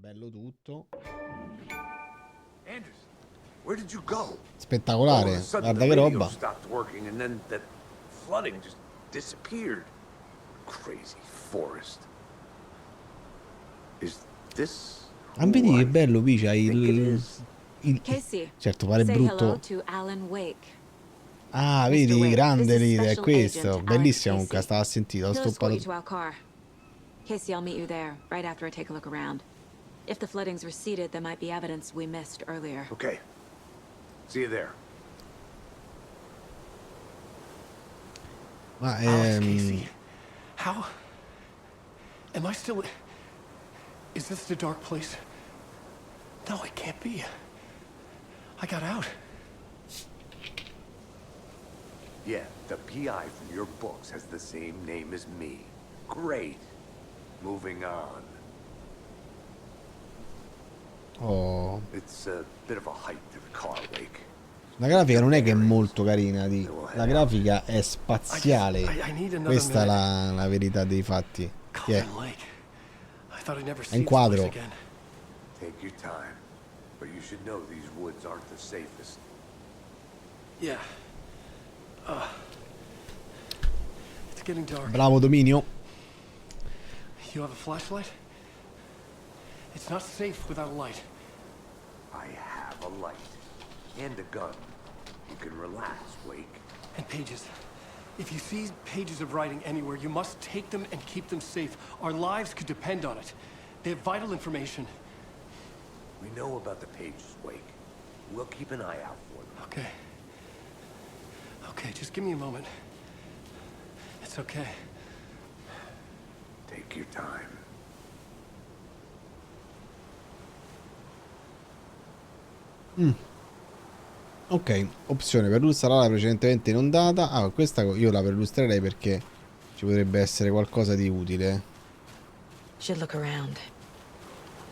bello tutto. Where did you go? Spettacolare, All of a sudden, guarda the che radio roba. stopped working, and then that flooding just disappeared. Crazy forest. Is this Ah, vedi who che I bello, qui c'hai think it is? Casey, certo, pare say hello brutto. to Alan Wake. Ah, Mr. vedi, Wake, grande this is l'idea, è Special questo. Agent Bellissimo Alex comunque, Casey. stava a sentire, ho He'll escort stoppato. you to our car. Casey, I'll meet you there right after I take a look around. If the flooding's receded, there might be evidence we missed earlier. Okay. See you there. Ma Alex Casey, how am I still? Is this the dark place? No, it can't be. I got out. Yeah, the PI from your books has the same name as me. Great. Moving on. oh, It's a bit of a hike to the car, Wake. la grafica non è che è molto carina, la grafica è spaziale. Questa è la verità dei fatti. Yeah. È in quadro. Take your time, but you should know these woods aren't the safest. Yeah. It's getting dark. Bravo Dominio. You have a flashlight? It's not safe without a light. I have a light and a gun. You can relax, Wake. And pages. If you see pages of writing anywhere, you must take them and keep them safe. Our lives could depend on it. They have vital information. We know about the pages, Wake. We'll keep an eye out for them. Okay. Okay, just give me a moment. It's okay. Take your time. Ok, opzione perlustrare l'area precedentemente inondata. Ah, questa io la perlustrerei perché ci potrebbe essere qualcosa di utile. Should look around.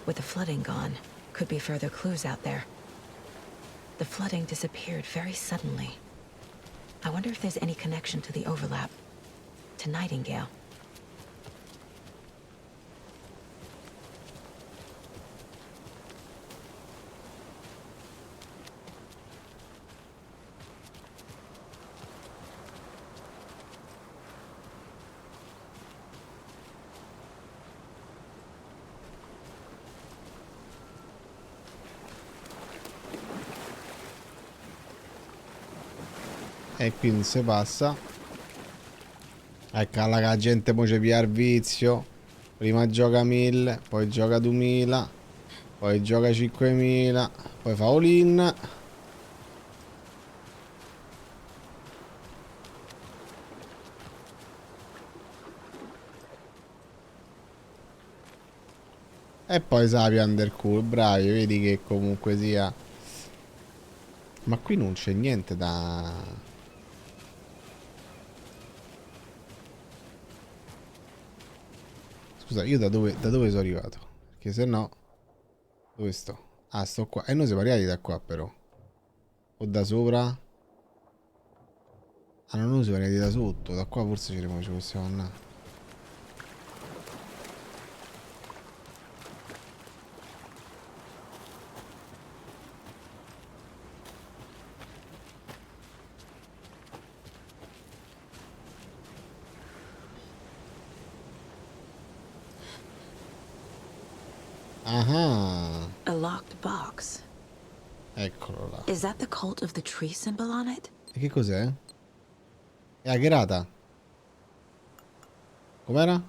With the flooding gone, could be further clues out there. The flooding disappeared very suddenly. I wonder if there's any connection to the overlap. To Nightingale. E quindi se passa. Ecco, la gente poi ci pia il vizio. Prima gioca 1000, poi gioca 2000, poi gioca 5000, poi fa all-in. E poi sapia undercool, bravi, vedi che comunque sia. Ma qui non c'è niente da... Scusa, io da dove sono arrivato? Perché se no... Dove sto? Ah, sto qua. E noi siamo arrivati da qua però. O da sopra? Ah, no, noi siamo arrivati da sotto. Da qua forse ci possiamo andare. Ah, A locked box. eccolo là. Is that the cult of the tree symbol on it? E che cos'è? È hackerata. Com'era?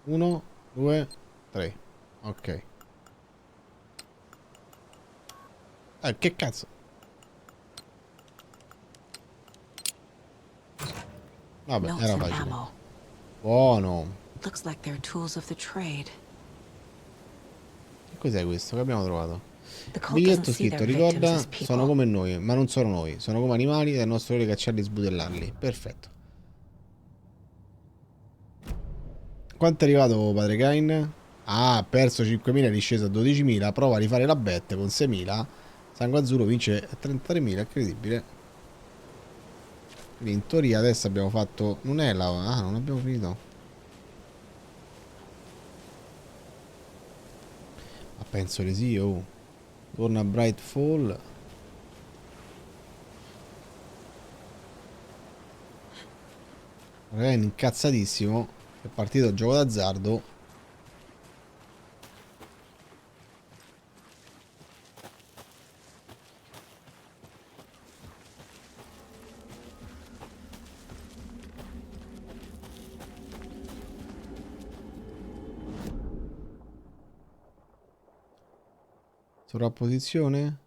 1, 2, 3. Ok. Che cazzo? Vabbè, Notes era and facile. ammo. Buono. Looks like they're tools of the trade. Che cos'è questo che abbiamo trovato? The cult Biglietto doesn't see scritto, their victims ricorda, as people. sono come noi, ma non sono noi. Sono come animali ed è il nostro dovere cacciarli e sbudellarli. Perfetto. Quanto è arrivato padre Cain? Ah, ha perso 5.000, è risceso a 12.000. Prova a rifare la bet con 6.000. Sangue Azzurro vince 33.000, incredibile. Quindi in teoria adesso abbiamo fatto... Non è la... Ah, non abbiamo finito. Penso di sì, oh. Torna a Bright Fall. È incazzatissimo. È partito il gioco d'azzardo. Sovrapposizione?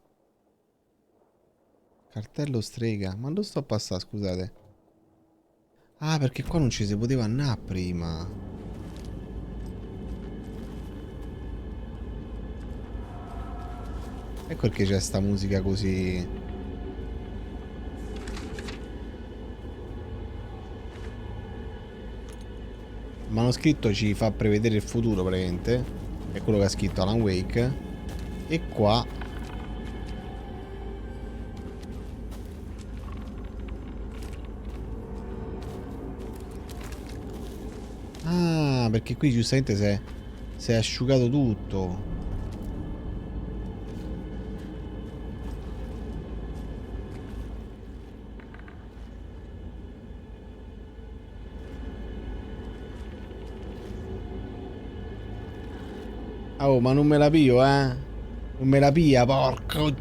Cartello strega. Ma dove sto a passare, scusate? Ah, perché qua non ci si poteva andare prima. Ecco perché c'è sta musica così. Il manoscritto ci fa prevedere il futuro, praticamente. È quello che ha scritto Alan Wake. E qua... Ah, perché qui giustamente si è asciugato tutto. Oh, ma non me la pio, eh? Non me la pia, porco.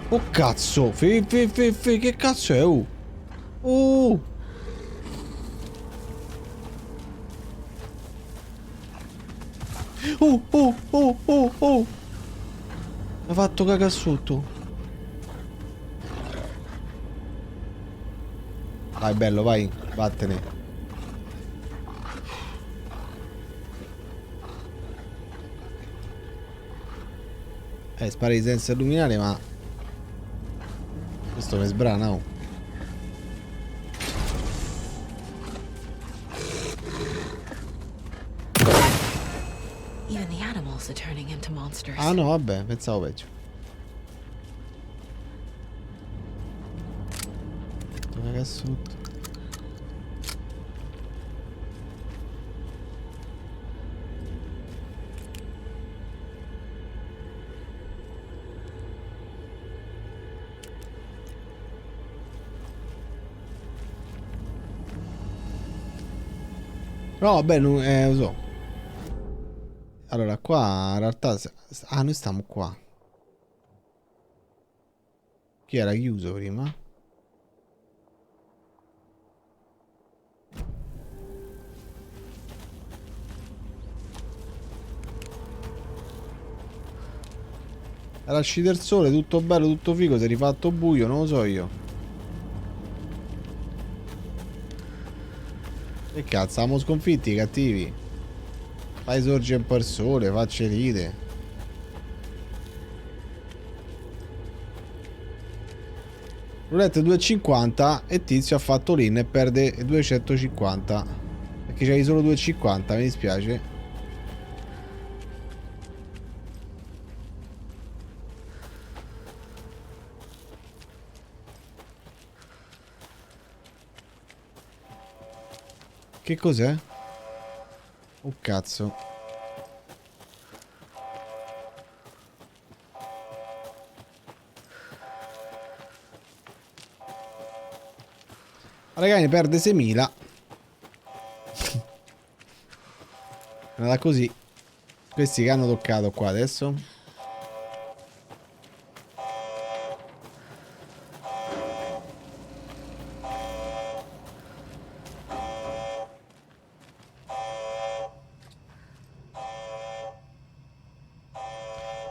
Oh, cazzo. Che cazzo è? Oh. Oh. Oh, oh, oh, oh, oh. Mi ha fatto cagare sotto. Vai, bello, vai. Vattene. Spari senza illuminare, ma... Questo mi sbrana, oh. Even the animals are turning into monsters. Ah no, vabbè, pensavo peggio. Dove sotto? No, vabbè, non, lo so. Allora, qua in realtà... Ah, noi stiamo qua. Chi era chiuso prima? Era uscito il sole, tutto bello, tutto figo, si è rifatto buio, non lo so io. Che cazzo, siamo sconfitti i cattivi. Fai sorgere un po' il sole, facci ride. Roulette 2,50 e Tizio ha fatto l'in e perde 250. Perché c'hai solo 2,50, mi dispiace. Che cos'è? Oh cazzo. Ragazzi, perde 6.000. È andata così. Questi che hanno toccato qua adesso.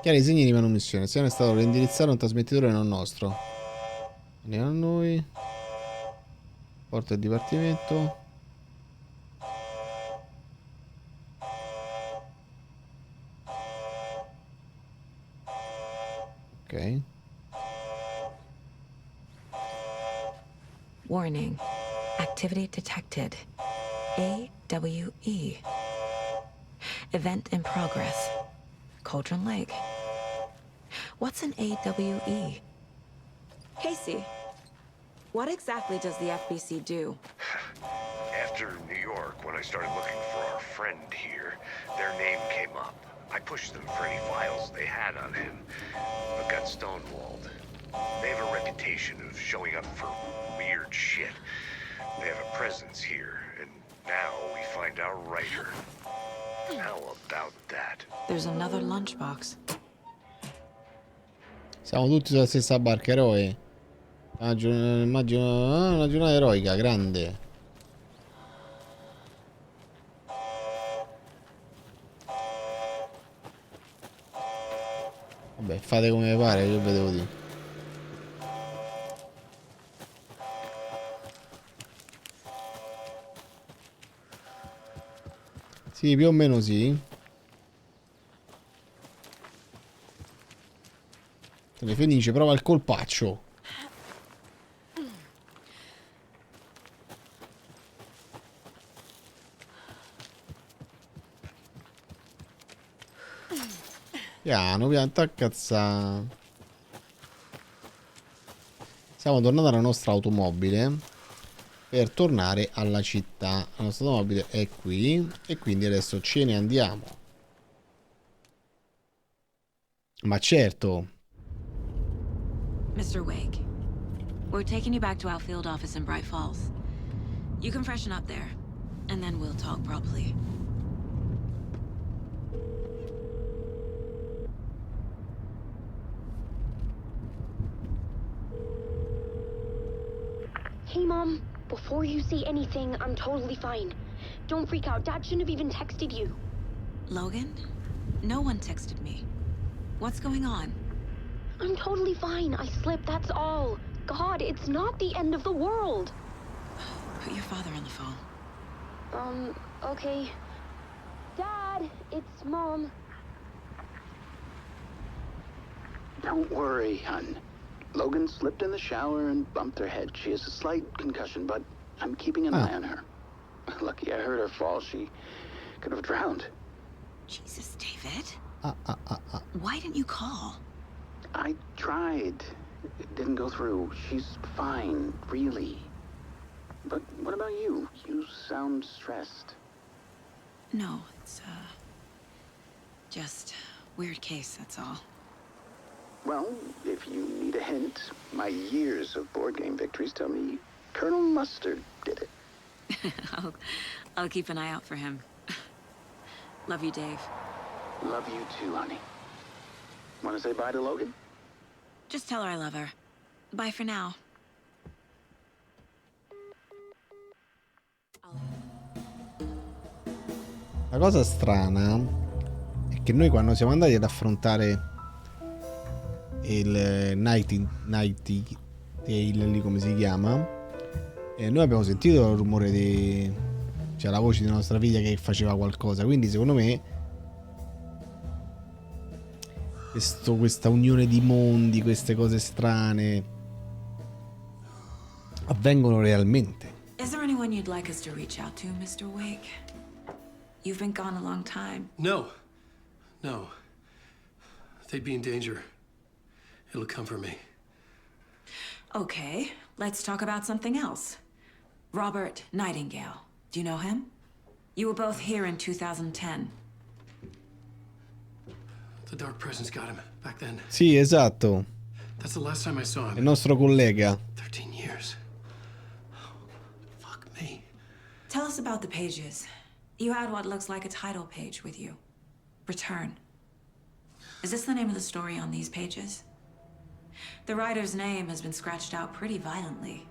Chiari i segni di manomissione. Se non è stato reindirizzare un trasmettitore non nostro. Andiamo a noi. Porta il dipartimento. Ok. Warning. Activity detected. AWE. Event in progress. Cauldron Lake. What's an AWE? Casey, what exactly does the FBC do? After New York, when I started looking for our friend friend here. Their name came up. I pushed them for any files they had on him, but got stonewalled. They have a reputation of showing up for weird shit. They have a presence here, and now we find our writer. How about that? There's another lunchbox. Siamo tutti sulla stessa barca, eroe. Immagino una giornata eroica, grande. Vabbè, fate come vi pare, io vedevo di. Sì, più o meno sì. Se ne finisce, prova il colpaccio. Piano, piano, t'accazzà. Siamo tornati alla nostra automobile per tornare alla città. La nostra automobile è qui e quindi adesso ce ne andiamo. Ma certo. Mr. Wake, we're taking you back to our field office in Bright Falls. You can freshen up there, and then we'll talk properly. Hey, Mom. Before you say anything, I'm totally fine. Don't freak out. Dad shouldn't have even texted you. Logan? No one texted me. What's going on? I'm totally fine. I slipped, that's all. God, it's not the end of the world. Put your father on the phone. Okay. Dad, it's Mom. Don't worry, hun. Logan slipped in the shower and bumped her head. She has a slight concussion, but I'm keeping an eye on her. Lucky I heard her fall. She could have drowned. Jesus, David. Why didn't you call? I tried. It didn't go through. She's fine, really. But what about you? You sound stressed. No, it's, just weird case, that's all. Well, if you need a hint, my years of board game victories tell me Colonel Mustard did it. I'll keep an eye out for him. Love you, Dave. Love you too, honey. Want to say bye to Logan? Just tell her I love her. Bye for now. La cosa strana è che noi quando siamo andati ad affrontare il Nightingale, lì come si chiama, noi abbiamo sentito il rumore di, cioè la voce di nostra figlia che faceva qualcosa, quindi secondo me questa unione di mondi, queste cose strane avvengono realmente. Is there anyone you'd like us to reach out to, Mr. Wake? You've been gone a long time. No. They'd be in danger. It'll come for me. Okay, let's talk about something else. Robert Nightingale. Do you know him? You were both here in 2010. The Dark Presence got him back then. Sì, esatto. That's the last time I saw È il him. nostro collega. 13 years. Fuck me. Tell us about the pages. You had what looks like a title page with you. Return. Is this the name of the story on these pages? The writer's name has been scratched out pretty violently,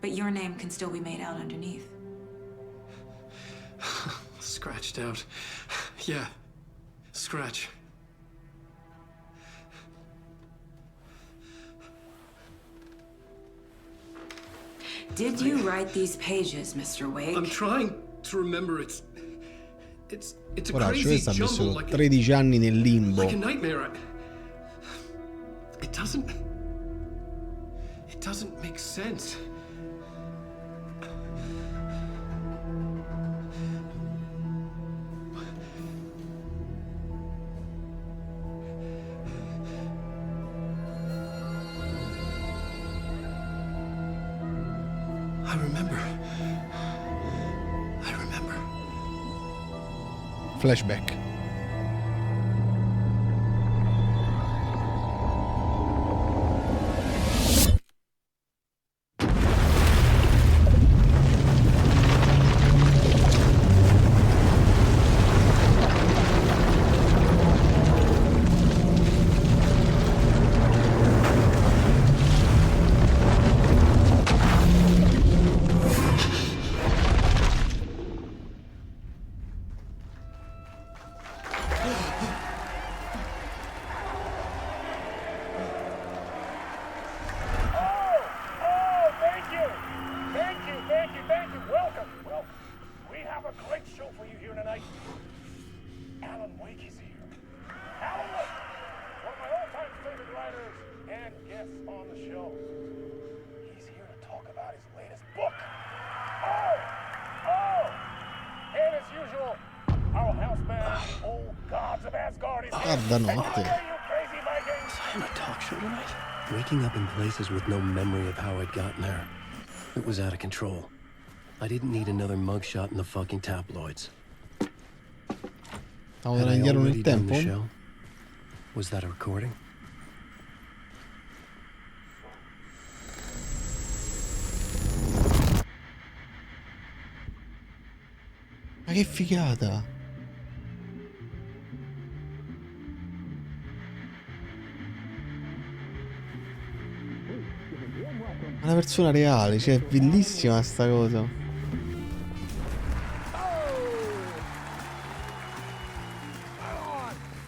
but your name can still be made out underneath. Scratched out. Yeah. Scratch. Did you write these pages, Mr. Wake? I'm trying to remember. It's a Ora, crazy questo ha jumble, messo like 13 anni nel limbo. like a nightmare. It doesn't make sense. I remember. Flashback. Tarda notte. I'm a talk show tonight. Waking up in places with no memory of how I'd gotten there. It was out of control. I didn't need another mugshot in the fucking tabloids. Stavo indietro nel tempo. Was that a recording? Ma che figata! Una persona reale, cioè è bellissima sta cosa.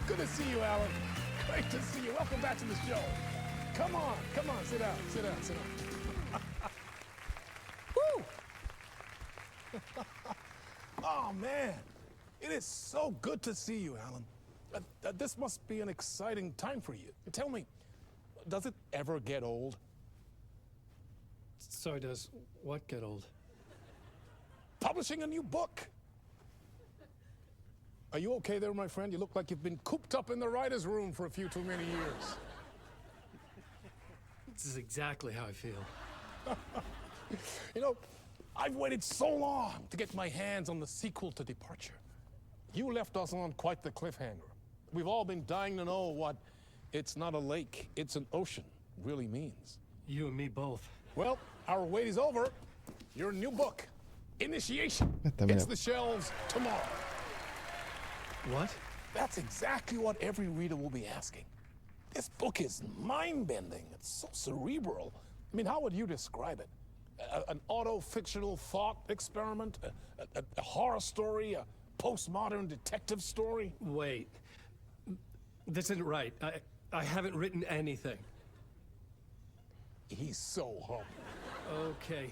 Good to see you, Alan. Great to see you. Welcome back to the show. Come on, sit down, sit down, sit down. Woo! Oh, man. It is so good to see you, Alan. This must be an exciting time for you. Tell me, does it ever get old? Sorry, does what get old? Publishing a new book. Are you okay there, my friend? You look like you've been cooped up in the writer's room for a few too many years. This is exactly how I feel. You know, I've waited so long to get my hands on the sequel to Departure. You left us on quite the cliffhanger. We've all been dying to know what "it's not a lake, it's an ocean" really means. You and me both. Well, our wait is over. Your new book, Initiation, hits the shelves tomorrow. What? That's exactly what every reader will be asking. This book is mind-bending. It's so cerebral. I mean, how would you describe it? An auto-fictional thought experiment? A horror story? A postmodern detective story? Wait. This isn't right. I haven't written anything. He's so humble. Okay,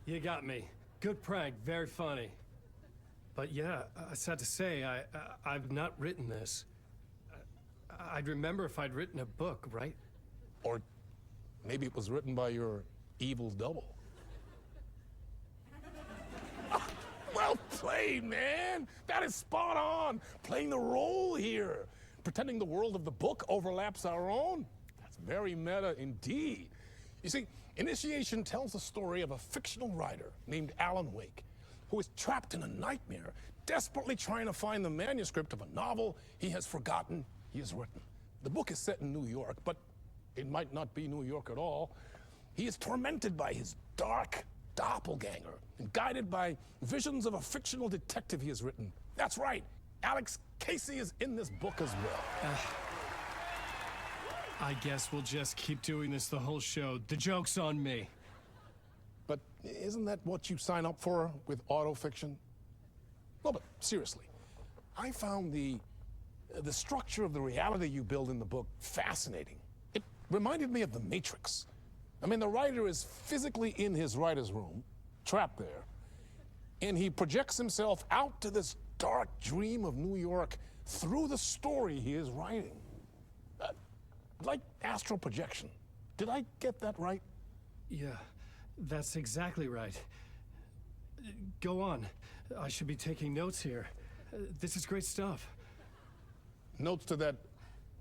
you got me. Good prank, very funny. But yeah, sad to say, I've not written this. I'd remember if I'd written a book, right? Or maybe it was written by your evil double. Well played, man! That is spot on! Playing the role here. Pretending the world of the book overlaps our own. That's very meta indeed. You see, Initiation tells the story of a fictional writer named Alan Wake, who is trapped in a nightmare, desperately trying to find the manuscript of a novel he has forgotten he has written. The book is set in New York, but it might not be New York at all. He is tormented by his dark doppelganger and guided by visions of a fictional detective he has written. That's right, Alex Casey is in this book as well. I guess we'll just keep doing this the whole show. The joke's on me. But isn't that what you sign up for with autofiction? No, but seriously, I found the structure of the reality you build in the book fascinating. It reminded me of The Matrix. I mean, the writer is physically in his writer's room, trapped there, and he projects himself out to this dark dream of New York through the story he is writing. Like astral projection. Did I get that right? Yeah, that's exactly right. Go on. I should be taking notes here. This is great stuff. Notes to that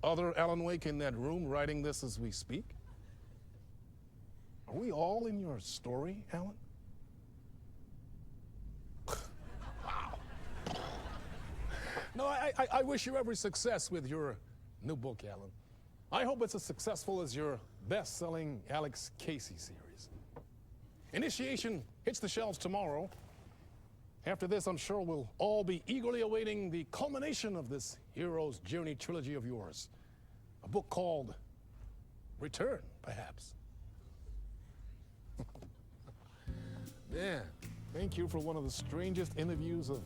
other Alan Wake in that room writing this as we speak? Are we all in your story, Alan? Wow. No, I wish you every success with your new book, Alan. I hope it's as successful as your best-selling Alex Casey series. Initiation hits the shelves tomorrow. After this, I'm sure we'll all be eagerly awaiting the culmination of this hero's journey trilogy of yours. A book called Return, perhaps. Man, thank you for one of the strangest interviews of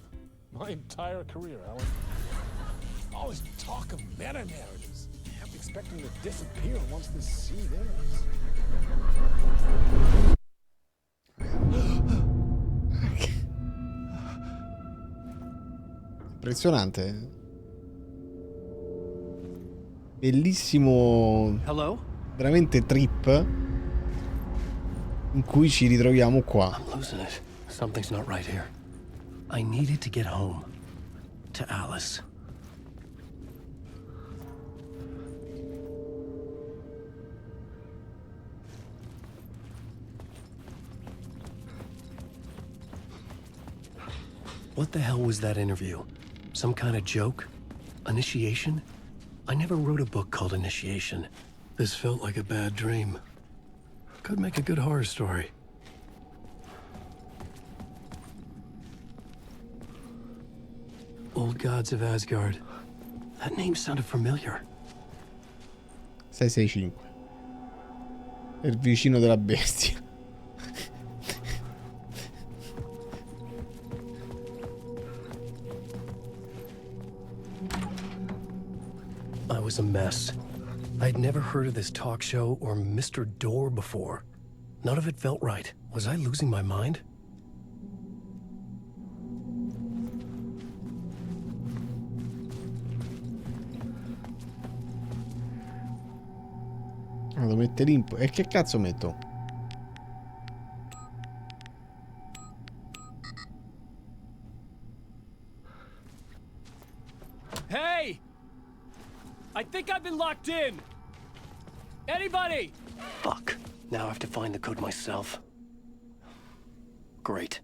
my entire career, Alan. All this talk of meta-narratives. I'm expecting to disappear once this seed ends. Impressionante. Bellissimo. Hello? Veramente trip in cui ci ritroviamo qua. I'm losing it. Something's not right here. I needed to get home. To Alice. What the hell was that interview? Some kind of joke? Initiation? I never wrote a book called Initiation. This felt like a bad dream. Could make a good horror story. Old Gods of Asgard. That name sounded familiar. 665. È il vicino della bestia. I was a mess. I'd never heard of this talk show or Mr. Door before. None of it felt right. Was I losing my mind? Devo mettere input. E che cazzo metto? Hey! I think I've been locked in! Anybody? Fuck. Now I have to find the code myself. Great.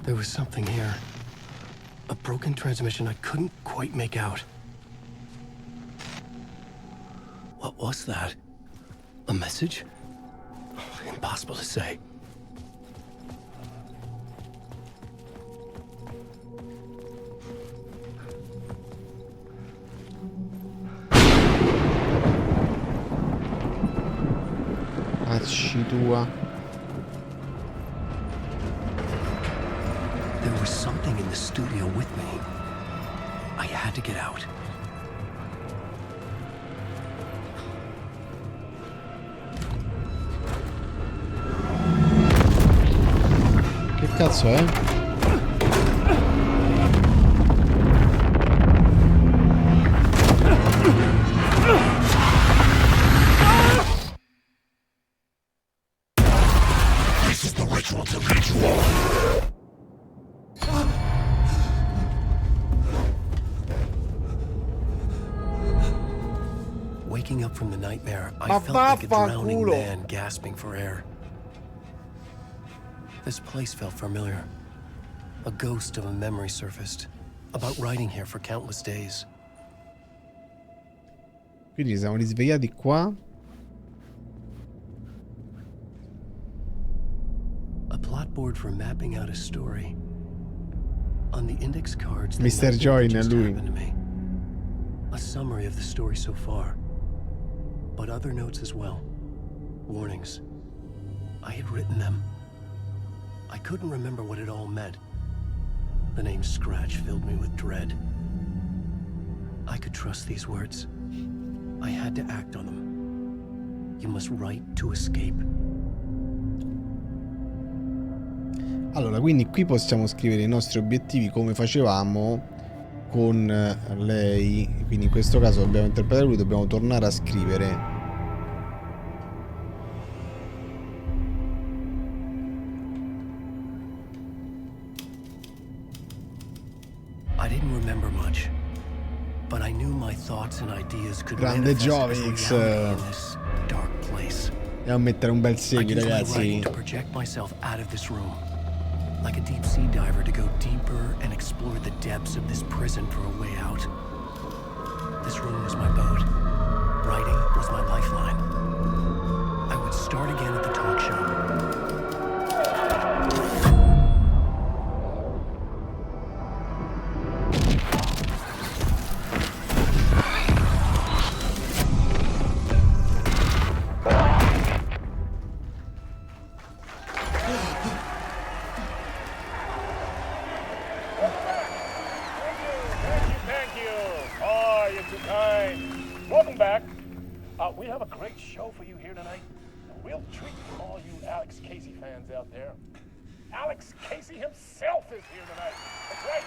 There was something here. A broken transmission I couldn't quite make out. What was that? A message? Impossible to say. Acci tua. There was something in the studio with me. I had to get out. Che cazzo è? Waking up from the nightmare, I felt like a drowning man gasping for air. This place felt familiar. A ghost of a memory surfaced, about riding here for countless days. Quindi siamo risvegliati qua. A plot board for mapping out a story. On the index cards, Mr. Joy, just lui. happened to me. A summary of the story so far, but other notes as well. Warnings. I had written them. I couldn't remember what it all meant. The name Scratch filled me with dread. I could trust these words. I had to act on them. You must write to escape. Allora, quindi qui possiamo scrivere i nostri obiettivi come facevamo con lei. Quindi in questo caso dobbiamo interpretare lui, dobbiamo tornare a scrivere. I didn't remember much, but I knew my thoughts and ideas could Grande manifest as Jovix. reality in this dark place. Andiamo a mettere un bel I segui, used my ragazzi. writing to project myself out of this room, like a deep sea diver to go deeper and explore the depths of this prison for a way out. This room was my boat. Writing was my lifeline. I would start again at the talk show. Welcome back. We have a great show for you here tonight. A real treat for all you Alex Casey fans out there. Alex Casey himself is here tonight. That's right.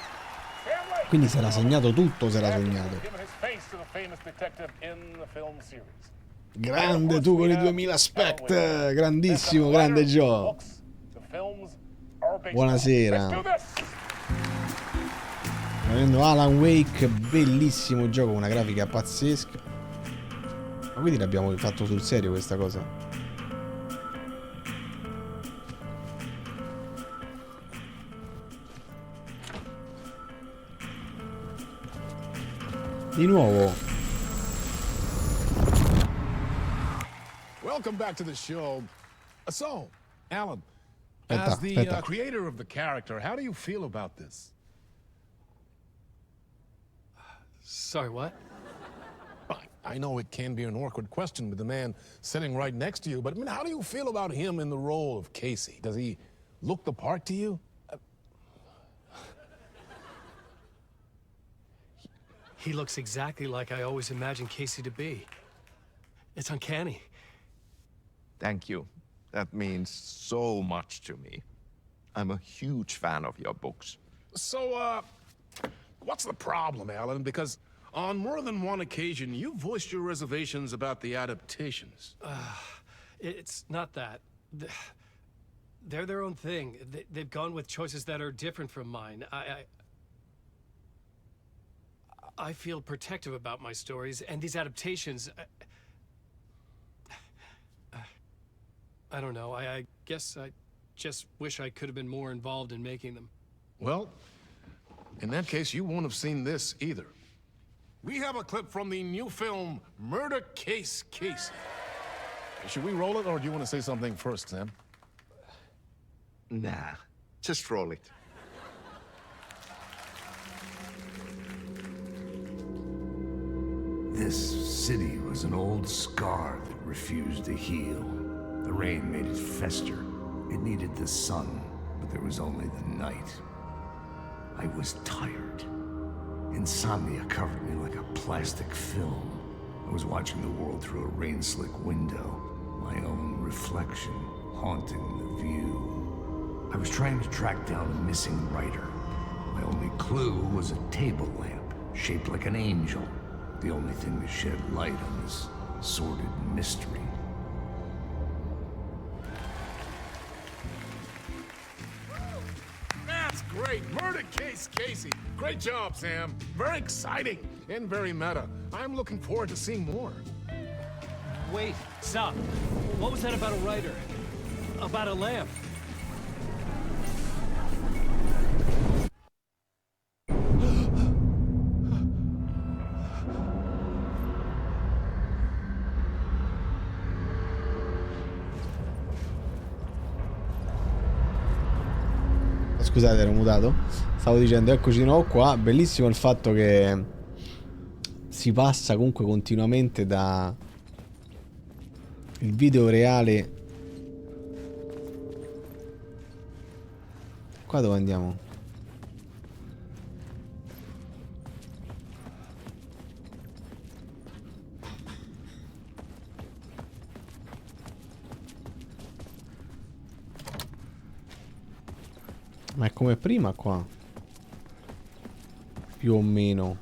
Family. Quindi se l'ha segnato tutto, se l'ha sognato. Given his face to the famous detective in the film series. Grande tu con i 2000 spect. Grandissimo, grande Joe. Buonasera. Prendendo Alan Wake, bellissimo gioco, una grafica pazzesca. Ma quindi l'abbiamo fatto sul serio questa cosa? Di nuovo. Welcome back to the show. So, Alan, Aspetta, as the aspetta. creator of the character, how do you feel about this? Sorry, what? I know it can be an awkward question with the man sitting right next to you, but I mean, how do you feel about him in the role of Casey? Does he look the part to you? He looks exactly like I always imagined Casey to be. It's uncanny. Thank you. That means so much to me. I'm a huge fan of your books. So, what's the problem, Alan? Because on more than one occasion, you voiced your reservations about the adaptations. It's not that. They're their own thing. They've gone with choices that are different from mine. I feel protective about my stories, and these adaptations... I don't know. I guess I just wish I could have been more involved in making them. Well, in that case, you won't have seen this either. We have a clip from the new film, Murder Case Casey. Should we roll it, or do you want to say something first, Sam? Nah, just roll it. This city was an old scar that refused to heal. The rain made it fester. It needed the sun, but there was only the night. I was tired. Insomnia covered me like a plastic film. I was watching the world through a rain-slick window, my own reflection haunting the view. I was trying to track down a missing writer. My only clue was a table lamp, shaped like an angel. The only thing to shed light on this sordid mystery. That's great! Murder Case Casey! Great job, Sam. Very exciting and very meta. I'm looking forward to seeing more. Wait, stop. What was that about a writer? About a lamp? Scusate, ero mutato. Stavo dicendo, eccoci di nuovo qua. Bellissimo il fatto che si passa comunque continuamente da il video reale. Qua dove andiamo? Ma è come prima qua. Più o meno.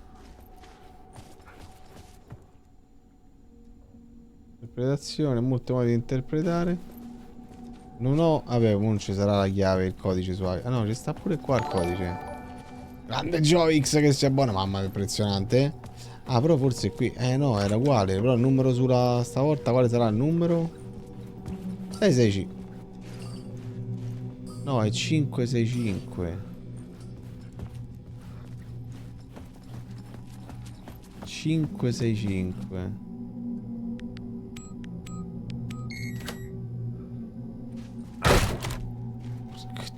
Interpretazione, molti modi di interpretare. Non ho... Vabbè, non ci sarà la chiave, il codice su... Ah no, ci sta pure qua il codice. Grande Joix che sia buona. Mamma, che impressionante, eh? Ah, però forse qui... no, era uguale. Però il numero sulla... Stavolta quale sarà il numero? 665. No, è 565. 565.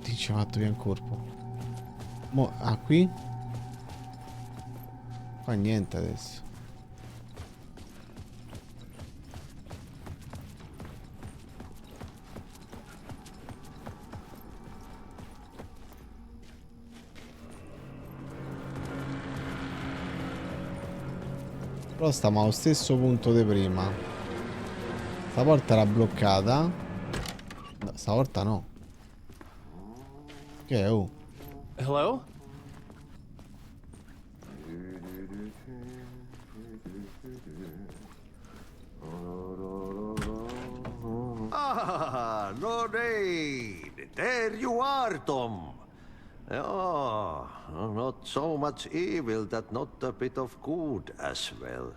Che ci ha fatto via il corpo. Mo, ah, qui? Fa niente adesso. Però stiamo allo stesso punto di prima. Stavolta era bloccata. No, stavolta no. Che è? Oh. Hello? Ah, no need. There you are, Tom. Oh, not so much evil that not a bit of good as well.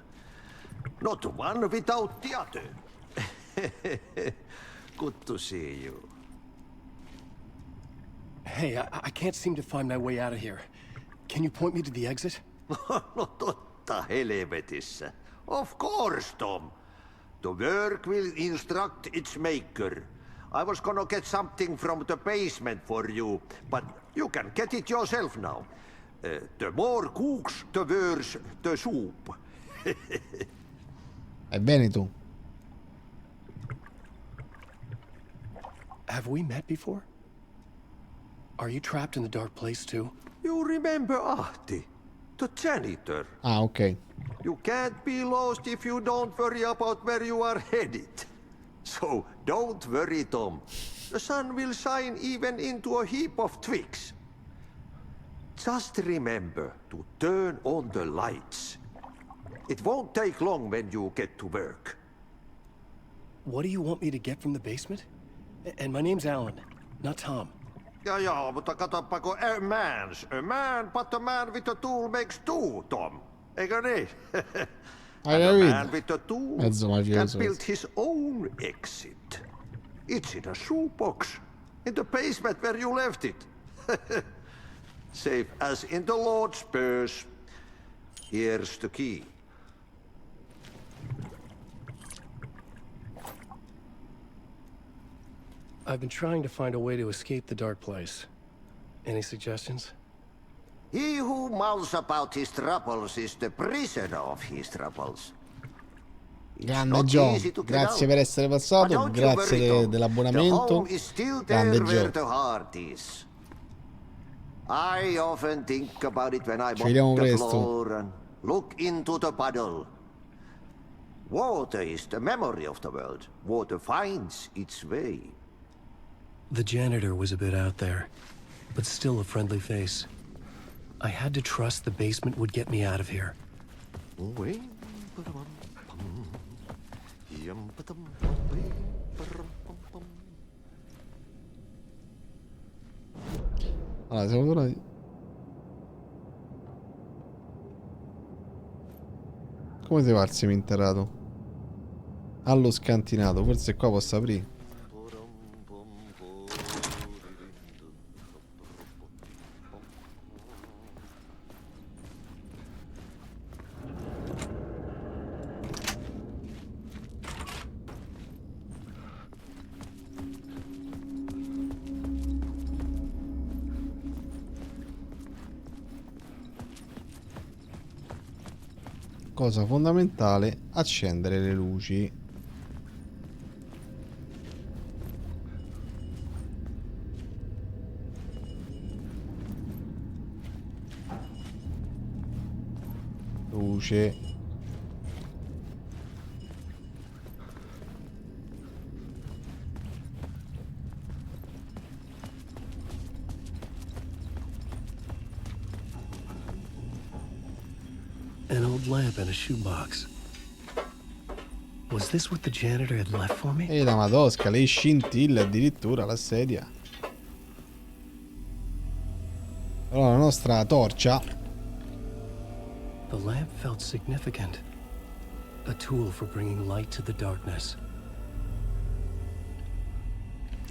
Not one without the other. Good to see you. Hey, I can't seem to find my way out of here. Can you point me to the exit? No totta helvetissä. Of course, Tom. The work will instruct its maker. I was gonna get something from the basement for you, but you can get it yourself now. The more cooks, the worse the soup. È Veneto. Have we met before? Are you trapped in the dark place too? You remember Ahti, the janitor? Ah, ok. You can't be lost if you don't worry about where you are headed. So don't worry, Tom. The sun will shine even into a heap of twigs. Just remember to turn on the lights. It won't take long when you get to work. What do you want me to get from the basement? And my name's Alan, not Tom. Ja, mutta katoppa kun a man, but a man with a tool makes two, Tom. Eikö niin? And a man with a tool can build his own exit. It's in a shoebox, in the basement where you left it. Safe as in the Lord's purse. Here's the key. I've been trying to find a way to escape the dark place. Any suggestions? He who mulls about his troubles is the prisoner of his troubles. Grande Joe, grazie per essere passato, grazie dell'abbonamento. Grande Joe. I often think about it when I Ci vediamo mop the presto. floor and look into the puddle. Water is the memory of the world. Water finds its way. The janitor was a bit out there, but still a friendly face. I had to trust the basement would get me out of here. Allora, siamo tornati. Come si fa il seminterrato? Allo scantinato, forse qua posso aprire. Cosa fondamentale, accendere le luci. Luce. An old lamp in a shoebox. Was this what the janitor had left for me? E la madosca, lei scintilla addirittura la sedia. Allora, la nostra torcia. The lamp felt significant. A tool for bringing light to the darkness.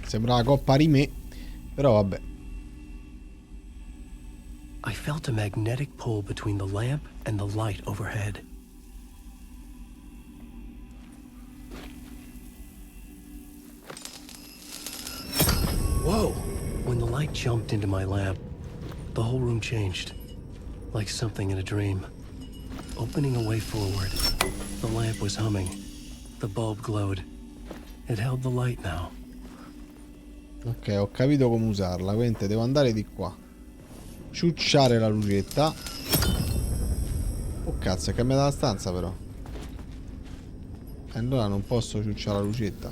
Sembra la coppa rimè, però vabbè. I felt a magnetic pull between the lamp and the light overhead. Whoa! When the light jumped into my lamp, the whole room changed, like something in a dream. Opening a way forward, the lamp was humming. The bulb glowed. It held the light now. Ok, ho capito come usarla, quindi devo andare di qua. Ciucciare la lucetta. Oh cazzo, è cambiata la stanza però. E allora non posso ciucciare la lucetta.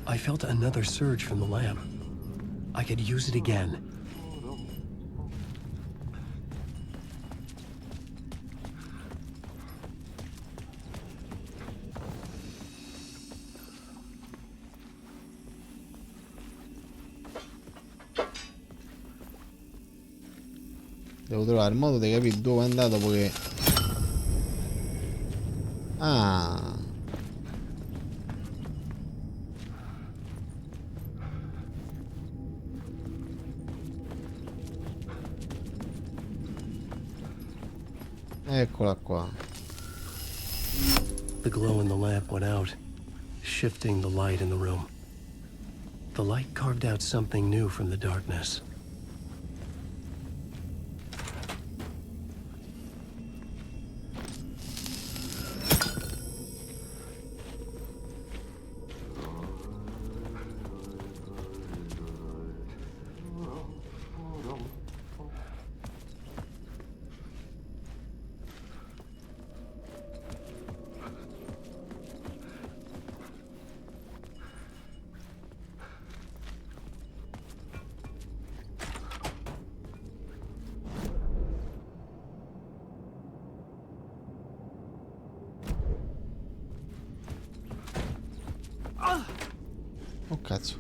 I felt another surge from the lamp. I could use it again. Devo trovare il modo di capire dove è andato dopo che... Ah... Eccola qua. The glow in the lamp went out, shifting the light in the room. The light carved out something new from the darkness. Oh cazzo.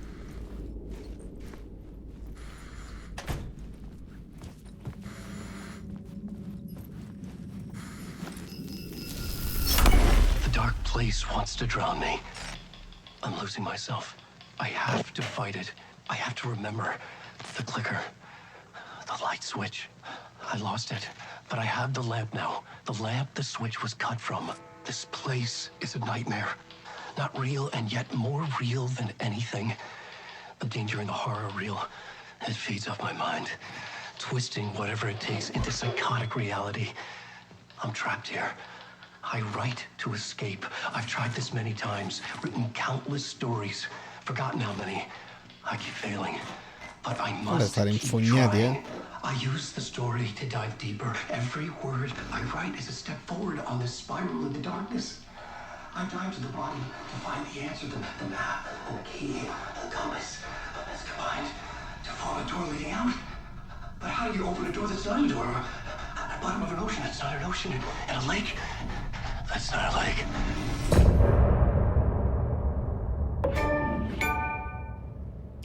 The dark place wants to drown me. I'm losing myself. I have to fight it. I have to remember. The clicker. The light switch. I lost it. But I have the lamp now. The lamp the switch was cut from. This place is a nightmare. Not real, and yet more real than anything. The danger and the horror real. It feeds off my mind, twisting whatever it takes into psychotic reality. I'm trapped here. I write to escape. I've tried this many times, written countless stories, forgotten how many. I keep failing, but I must keep trying. I use the story to dive deeper. Every word I write is a step forward on this spiral in the darkness. I dive to the bottom to find the answer, the map, and the key, and the compass. It's combined to form a door leading out. But how do you open a door that's not a door? At the bottom of an ocean that's not an ocean, and a lake that's not a lake.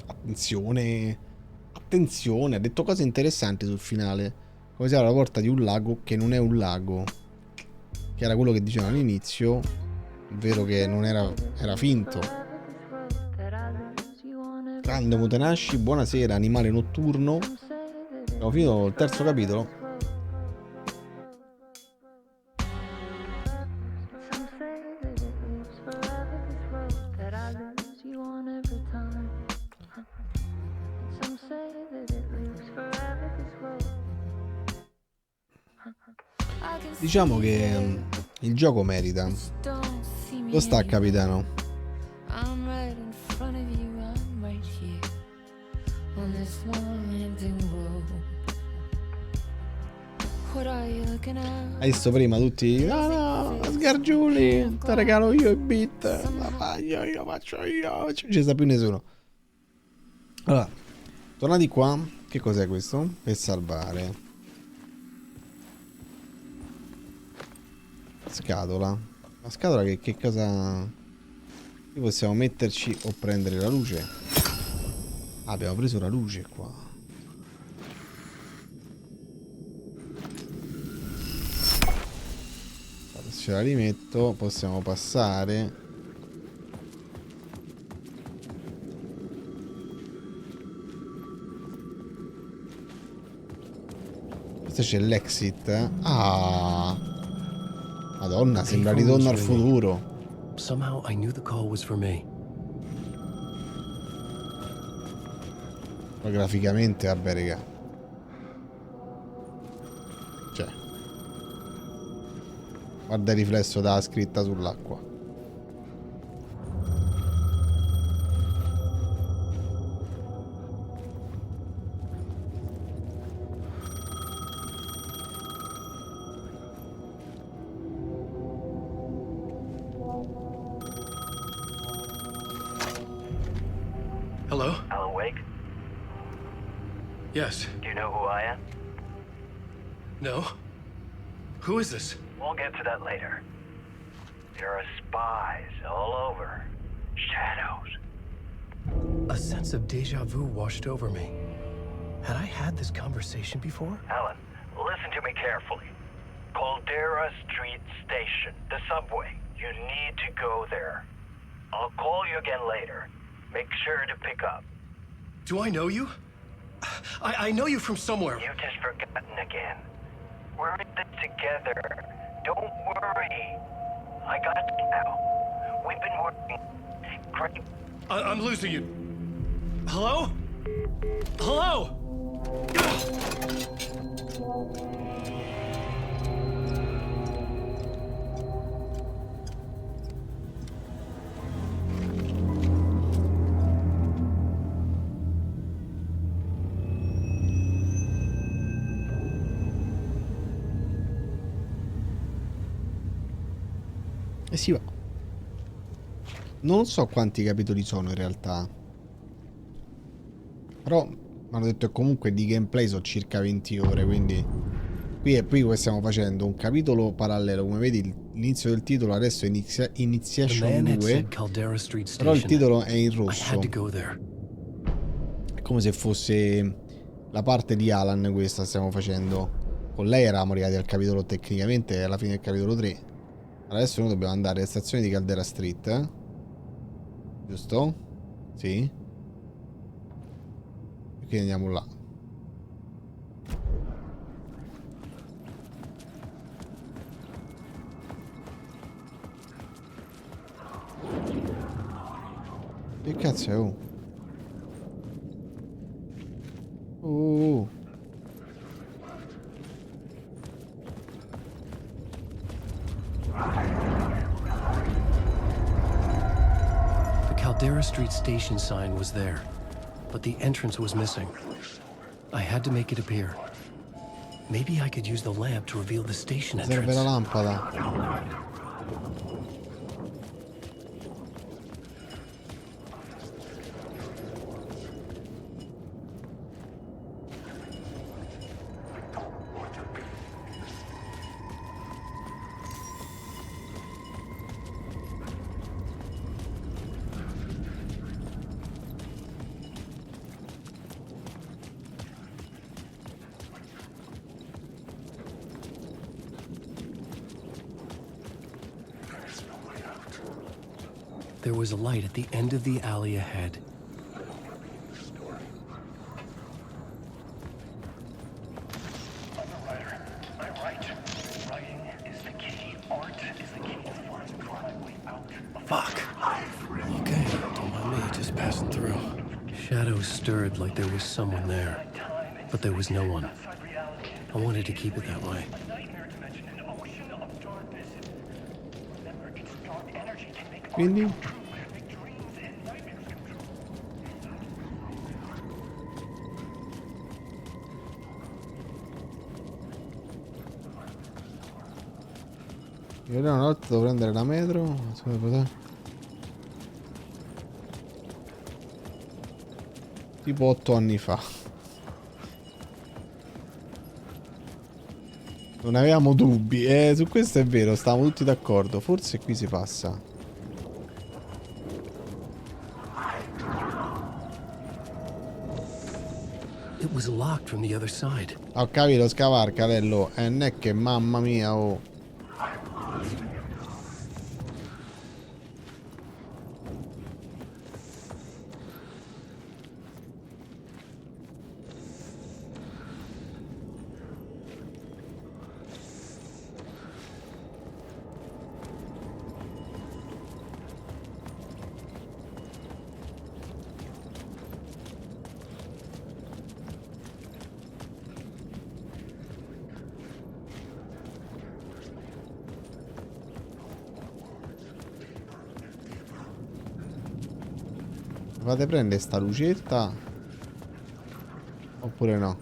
Attenzione. Attenzione, ha detto cose interessanti sul finale. Come si apre la porta di un lago che non è un lago. Che era quello che dicevano all'inizio. Vero che non era finto. Grande Mutenashi, buonasera, animale notturno. Abbiamo finito il terzo capitolo. Diciamo che il gioco merita. Lo sta, capitano? Hai visto prima tutti? No, sgargiuli, te regalo io i beat. La faccio io, non ci sta più nessuno. Allora, tornati qua. Che cos'è questo? Per salvare. Scatola. La scatola che cosa... Qui possiamo metterci o prendere la luce. Ah, abbiamo preso la luce qua. Se la rimetto possiamo passare. Questo c'è l'exit. Ah, Madonna, sembra Ritorno al futuro. Somehow I knew the call was for me. Ma graficamente, vabbè, raga. Cioè, guarda il riflesso della scritta sull'acqua. Hello? Alan Wake? Yes. Do you know who I am? No? Who is this? We'll get to that later. There are spies all over. Shadows. A sense of deja vu washed over me. Had I had this conversation before? Alan, listen to me carefully. Caldera Street Station, the subway. You need to go there. I'll call you again later. Make sure to pick up. Do I know you? I know you from somewhere. You've just forgotten again. We're in this together. Don't worry. I got you now. We've been working great. I'm losing you. Hello? Hello? E si va. Non so quanti capitoli sono in realtà. Però mi hanno detto che comunque di gameplay sono circa 20 ore. Quindi qui stiamo facendo un capitolo parallelo. Come vedi l'inizio del titolo adesso è Initiation 2. Però il titolo è in rosso. È come se fosse la parte di Alan questa stiamo facendo. Con lei eravamo arrivati al capitolo tecnicamente alla fine del capitolo 3. Adesso noi dobbiamo andare alla stazione di Caldera Street, giusto? Sì. E quindi andiamo là. Che cazzo è? Oh. Caldera Street station sign was there, but the entrance was missing. I had to make it appear. Maybe I could use the lamp to reveal the station entrance. Serve la lampada. There was a light at the end of the alley ahead. Fuck. Okay, don't mind me, just passing through. Shadows stirred like there was someone there, but there was no one. I wanted to keep it that way. Quindi? Io una volta devo prendere la metro. Tipo 8 anni fa. Non avevamo dubbi. Su questo è vero, stavamo tutti d'accordo. Forse qui si passa. It was locked from the other side. Ho capito, scavarca, Lello. Non è che mamma mia, oh. Fate prendere sta lucetta oppure no?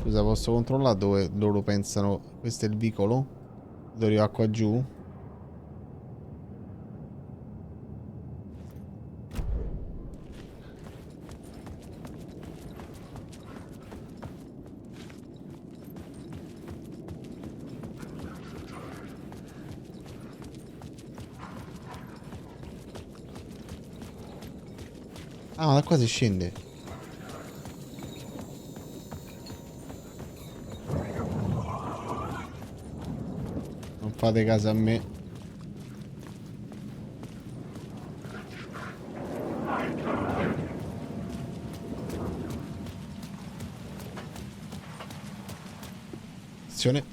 Scusa, posso controllare dove loro pensano questo è il vicolo? Devo arrivare qua giù? Ah, da qua si scende. Non fate caso a me. Attenzione.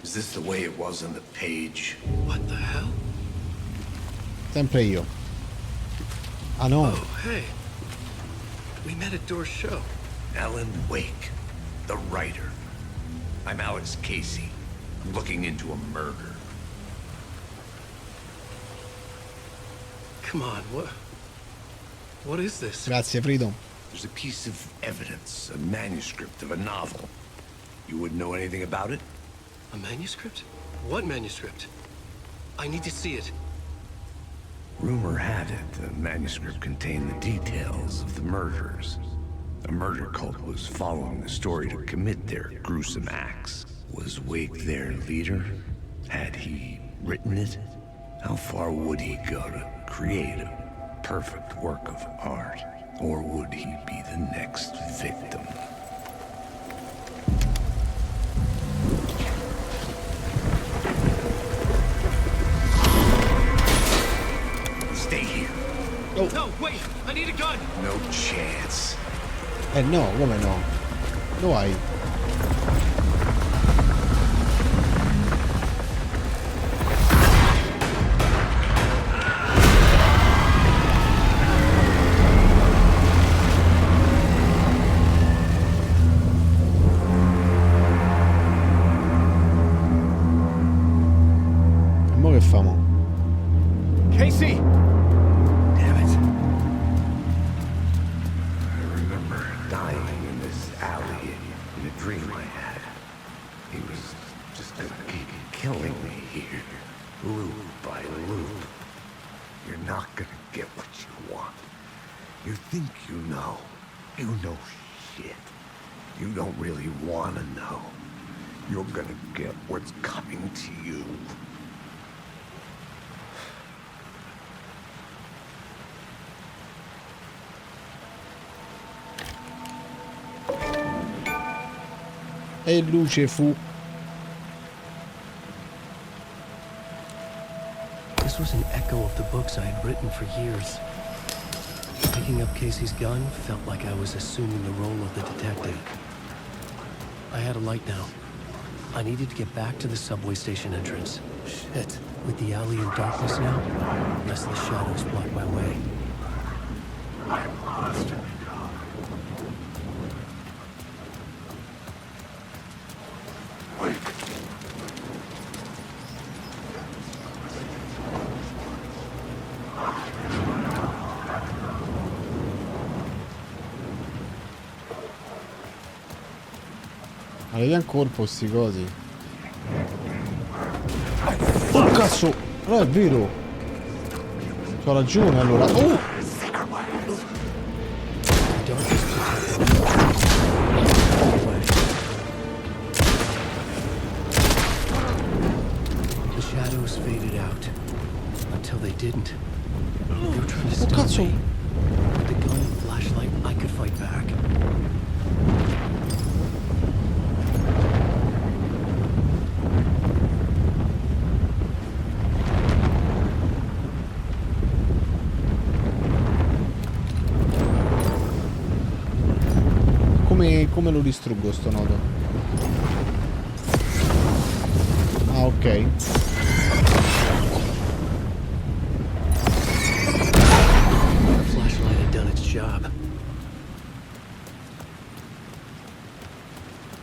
Is this the way it was on the page? What the hell? Sempre io. Ah no. Oh, hey. We met at Door's show. Alan Wake, the writer. I'm Alex Casey. I'm looking into a murder. Come on, what is this? Grazie, Freedom. There's a piece of evidence, a manuscript of a novel. You wouldn't know anything about it? A manuscript? What manuscript? I need to see it. Rumor had it the manuscript contained the details of the murders. A murder cult was following the story to commit their gruesome acts. Was Wake their leader? Had he written it? How far would he go to create a perfect work of art? Or would he be the next victim? Stay here. Oh. No, wait! I need a gun! No chance. No, come no? Lo hai. E mo che famo? Casey! Damn it. I remember dying in this alley in a dream I had. He was just gonna keep killing me here, loop by loop. You're not gonna get what you want. You think you know. You know shit. You don't really want to know. You're gonna get what's coming to you. E luce fu. This was an echo of the books I had written for years. Picking up Casey's gun felt like I was assuming the role of the detective. I had a light now. I needed to get back to the subway station entrance. Shit. With the alley in darkness now, restless shadows block my way. Ma vedi ancora sti cosi. Oh cazzo! Allora è vero! C'ho ragione allora. Oh! The shadows faded out until they didn't. They were trying to Oh stop cazzo! me. With the gun and flashlight, I could fight back. Come lo distruggo sto nodo? Ah, ok. The flashlight had done its job.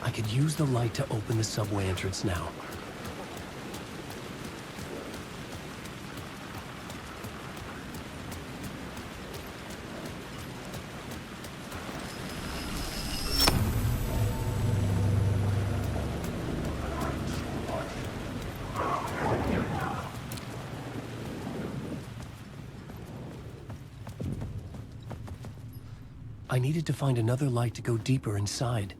I could use the light to open the subway entrance now. I needed to find another light to go deeper inside.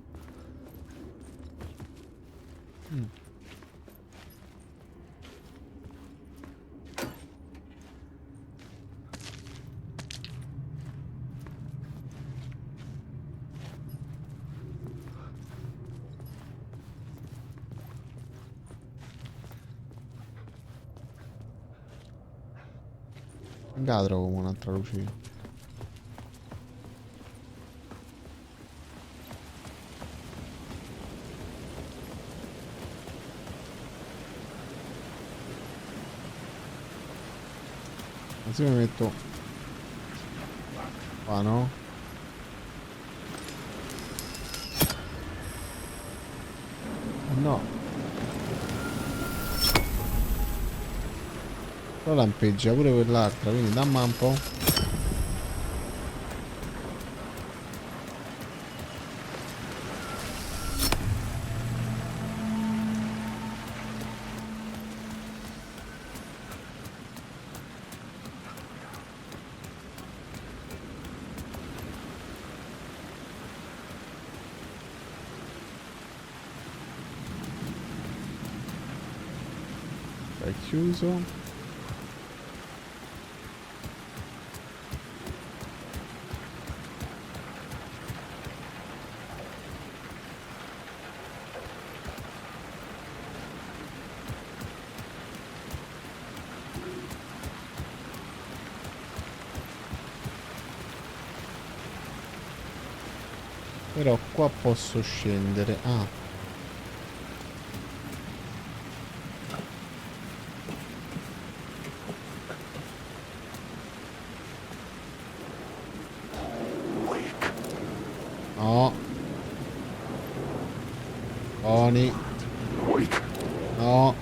Là trovo un'altra luce. Così mi metto qua, no? No. Però lampeggia pure quell'altra, quindi dammi un po'. È chiuso. Però qua posso scendere. Ah. No. Oni. No.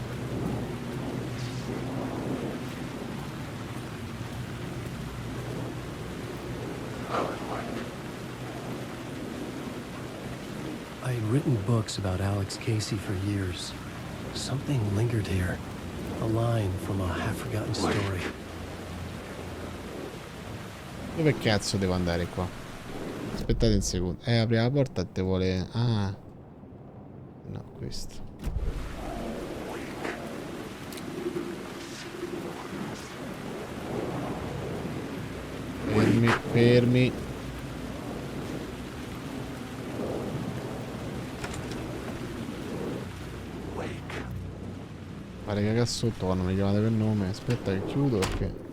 I had written books about Alex Casey for years. Something lingered here. A line from a half-forgotten story. Dove cazzo devo andare qua? Aspettate un secondo. Apri la porta e te vuole... Ah. No, questo. Fermi, fermi. Pare che sotto quando mi chiamate per nome. Aspetta che chiudo perché...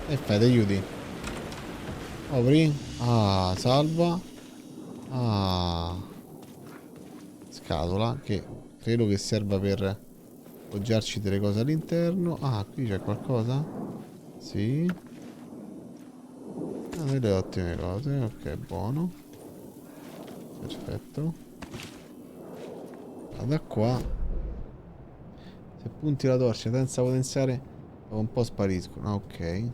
E fai, aiuti. Apri. Ah, salva. Ah. Scatola che credo che serva per appoggiarci delle cose all'interno. Ah, qui c'è qualcosa? Sì. Ah, delle ottime cose. Ok, buono. Perfetto. Da qua, se punti la torcia senza potenziare, dopo un po' spariscono. Ah, ok.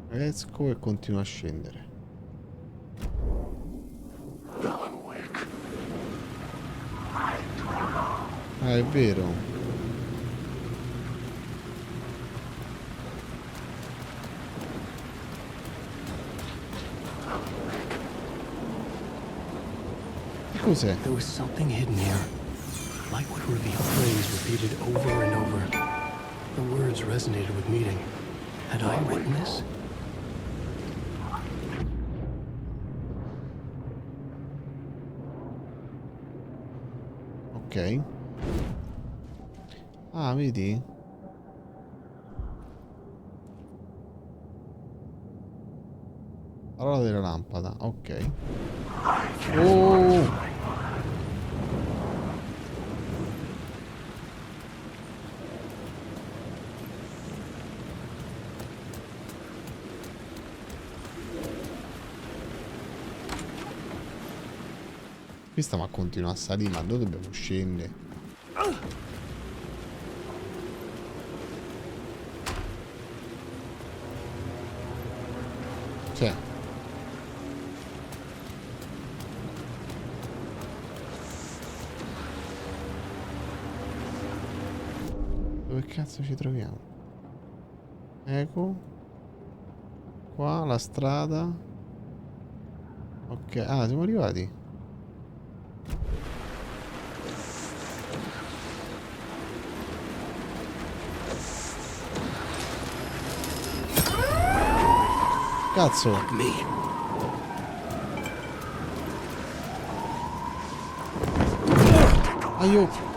Esco e continuo a scendere. Ah, è vero. Cos'è? There was something hidden here. Light would reveal phrase repeated over and over. The words resonated with meaning. Had I written this? Ok. Ah, vedi? Parola della lampada, ok. Oh! Questa ma continua a salire, ma dove dobbiamo scendere? Cioè. Dove cazzo ci troviamo? Ecco. Qua la strada. Ok, ah, siamo arrivati. Cazzo. Aiuto.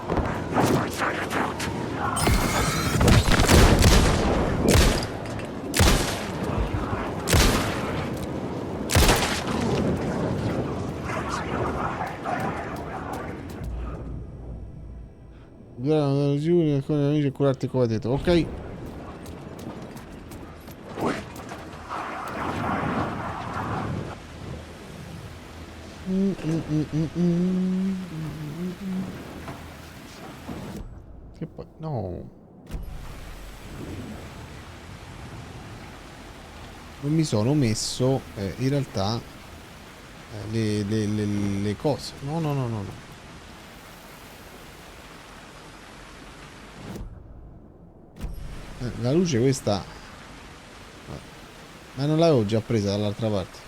Con gli amici e curarti come detto. Ok. Che poi no, non mi sono messo in realtà le cose. No, no, no, no, no. La luce questa, ma non l'avevo già presa dall'altra parte.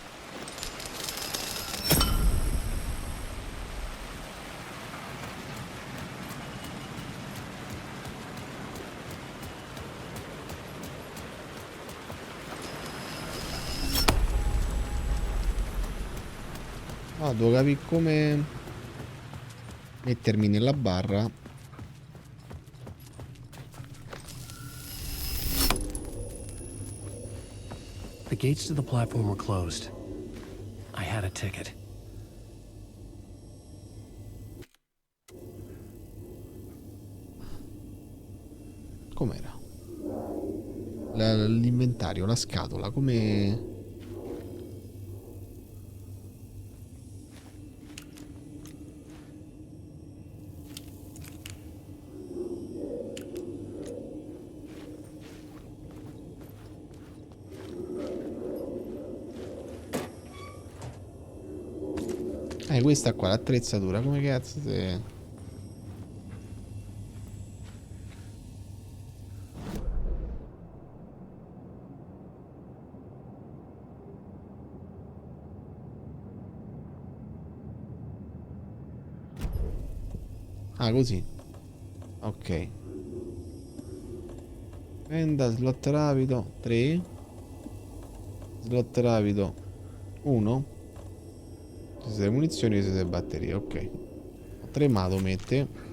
Ah, devo capire come mettermi nella barra. The gates to the platform were closed. I had a ticket. Com'era? L'inventario, la scatola, come... questa qua, l'attrezzatura, come cazzo se... Ah, così. Ok. Prenda, slot rapido, 3. Slot rapido, 1. Ci sono munizioni, ci sono batterie, ok. Ho tremato, mette.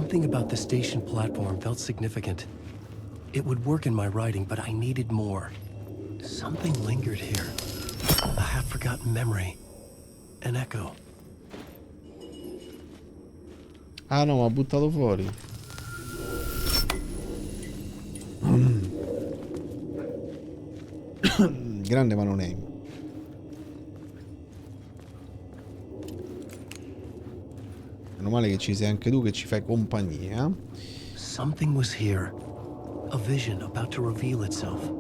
Something about the station platform felt significant. It would work in my writing, but I needed more. Something lingered here. A half-forgotten memory. An echo. Ah no, mi ha buttato fuori. Grande ma non è. Meno male che ci sei anche tu che ci fai compagnia. Something was here. A vision about to reveal itself.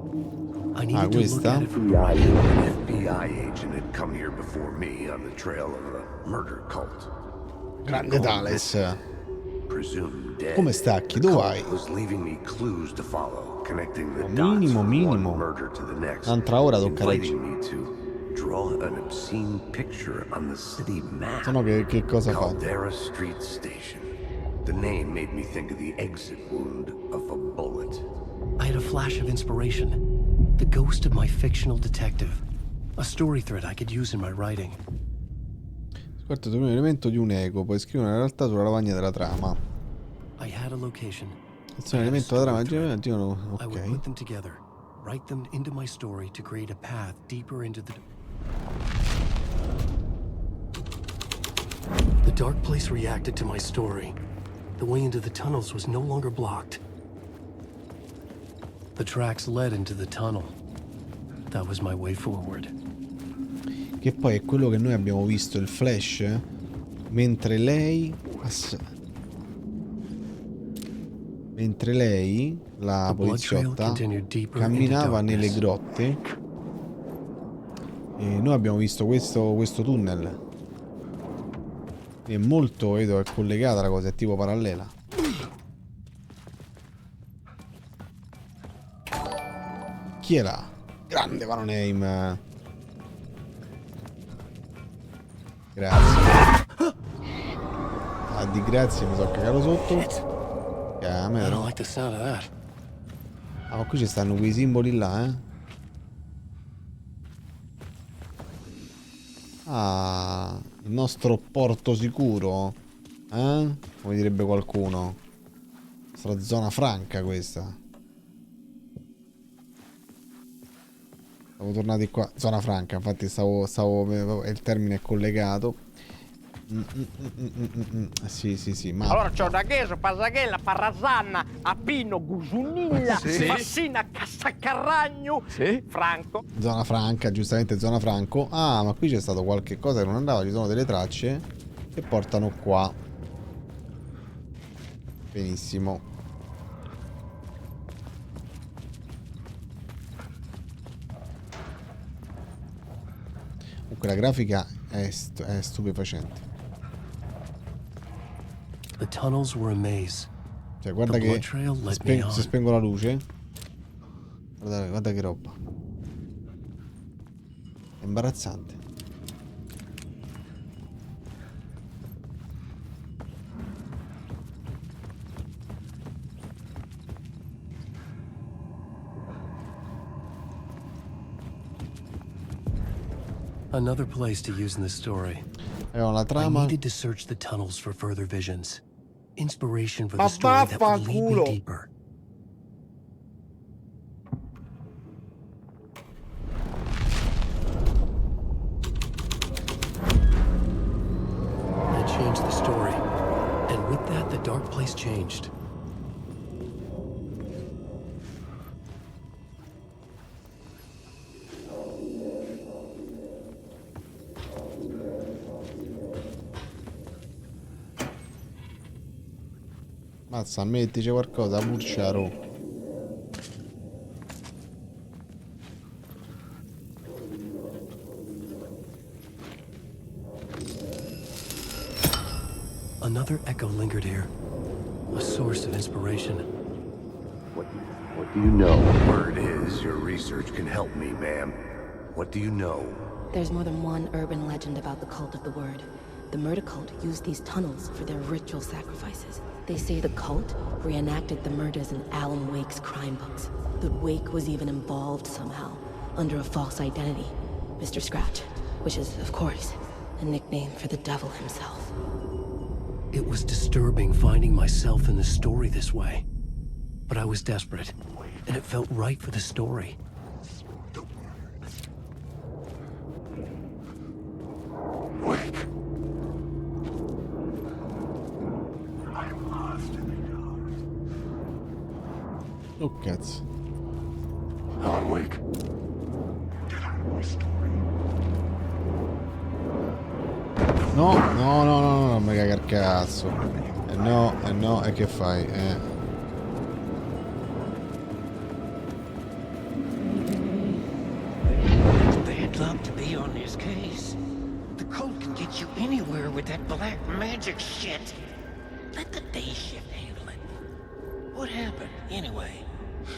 I needed to look at it from An FBI agent had come here before me on the trail of a murder cult. Grande Thales. Presumed dead. Come stacchi? Dove vai? Was leaving me clues to follow, connecting the minimo. murder to the next. Un'altra ora tocca inviting me to draw an obscene picture on the city map. Se no che cosa fa? Caldera Street Station. The name made me think of the exit wound of a bullet. I had a flash of inspiration. The ghost of my fictional detective. A story thread I could use in my writing. Scoperto un elemento di un eco, puoi scrivere una realtà sulla lavagna della trama. I had a location. È un elemento della trama, I would put them together, write them into my story to create a path deeper into the... The dark place reacted to my story. The way into the tunnels was no longer blocked. The tracks led into the tunnel. That was my way forward. Che poi è quello che noi abbiamo visto, il flash, mentre lei, la poliziotta, camminava nelle grotte e noi abbiamo visto questo tunnel. È molto, vedo, è collegata la cosa, è tipo parallela. Chi era? Grande Vanoneim. Grazie. Ah, di grazie mi sono cagato sotto. Camera. Ah, ma qui ci stanno quei simboli là, eh. Ah, il nostro porto sicuro. Eh? Come direbbe qualcuno. Nostra zona franca questa. Siamo tornati qua, zona franca, infatti il termine è collegato. Sì, ma... Allora c'ho da Gheso, Pasachella, Parrasanna, Appino, Gusunilla, Sì. Massina, Cassacarragno, Sì. Franco. Zona franca, giustamente zona franco. Ah, ma qui c'è stato qualche cosa che non andava, ci sono delle tracce che portano qua. Benissimo. Comunque la grafica è stupefacente. The tunnels were a maze. Cioè, guarda che se spengo la luce. Guarda che roba. È imbarazzante. Another place to use in the story. La trama. I needed to search the tunnels for further visions. Inspiration for the story that would lead me deeper. I changed the story, and with that, the dark place changed. Mazza, mettici qualcosa, Burciaro. Another echo lingered here. A source of inspiration. What do you know? Word is your research can help me, ma'am. What do you know? There's more than one urban legend about the cult of the word. The murder cult used these tunnels for their ritual sacrifices. They say the cult reenacted the murders in Alan Wake's crime books. That Wake was even involved somehow, under a false identity, Mr. Scratch, which is, of course, a nickname for the devil himself. It was disturbing finding myself in the story this way. But I was desperate, and it felt right for the story. Wake. I'm lost in the dark. Oh cazzo. Alan Wake. Get out of my story. No, no, no, no, no, non mi caga il cazzo. No, e che fai? Bad luck to be on this case. The cult can get you anywhere with that black magic shit. Let the day shift handle it. What happened, anyway?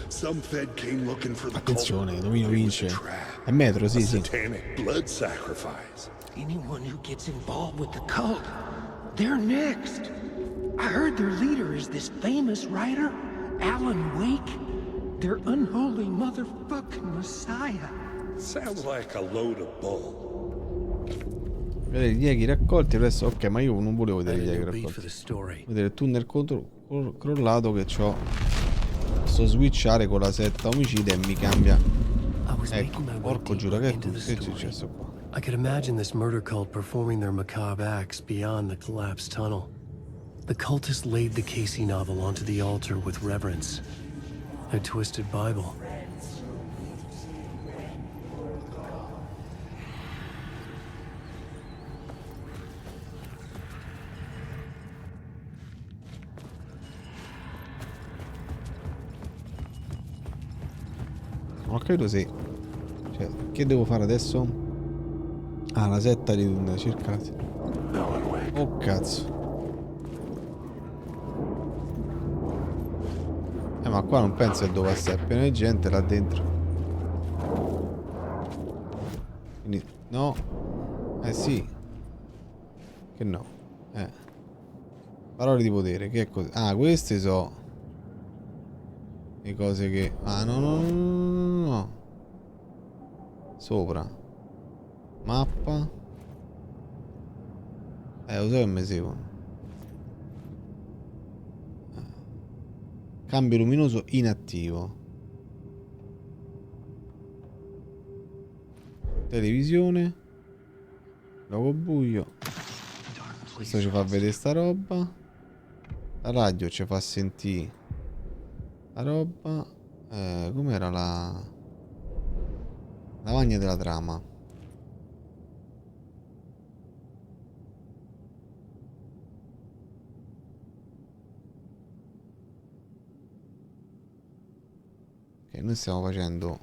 Some Fed came looking for the Attenzione, cult. Domino It was a vince. trap. È metro, sì, A sì. satanic blood sacrifice. Anyone who gets involved with the cult, they're next. I heard their leader is this famous writer, Alan Wake. Their unholy motherfucking messiah. Sounds like a load of bull. Vedere gli echi raccolti adesso. Ok, ma io non volevo vedere gli echi Beat for raccolti. the story. Vedere il tunnel crollato che c'ho. Posso switchare con la setta omicida e mi cambia. Ecco, porco giuro, che è successo qua? I could imagine this murder cult performing their macabre acts beyond the collapsed tunnel. The cultists laid the Casey novel onto the altar with reverence. Their twisted Bible. Non ho capito se... Cioè, che devo fare adesso? Ah, la setta di tunnel, circa. Oh cazzo. Ma qua non penso che dove essere pieno di gente là dentro. Quindi no. Sì. Che no. Parole di potere, che è così? Ah, queste so le cose che... Ah, no. Sopra. Mappa. Lo so che mi seguono. Cambio luminoso inattivo. Televisione. Logo buio. Questo ci fa vedere sta roba. La radio ci fa sentire la roba. Com'era la lavagna della trama? Ok, noi stiamo facendo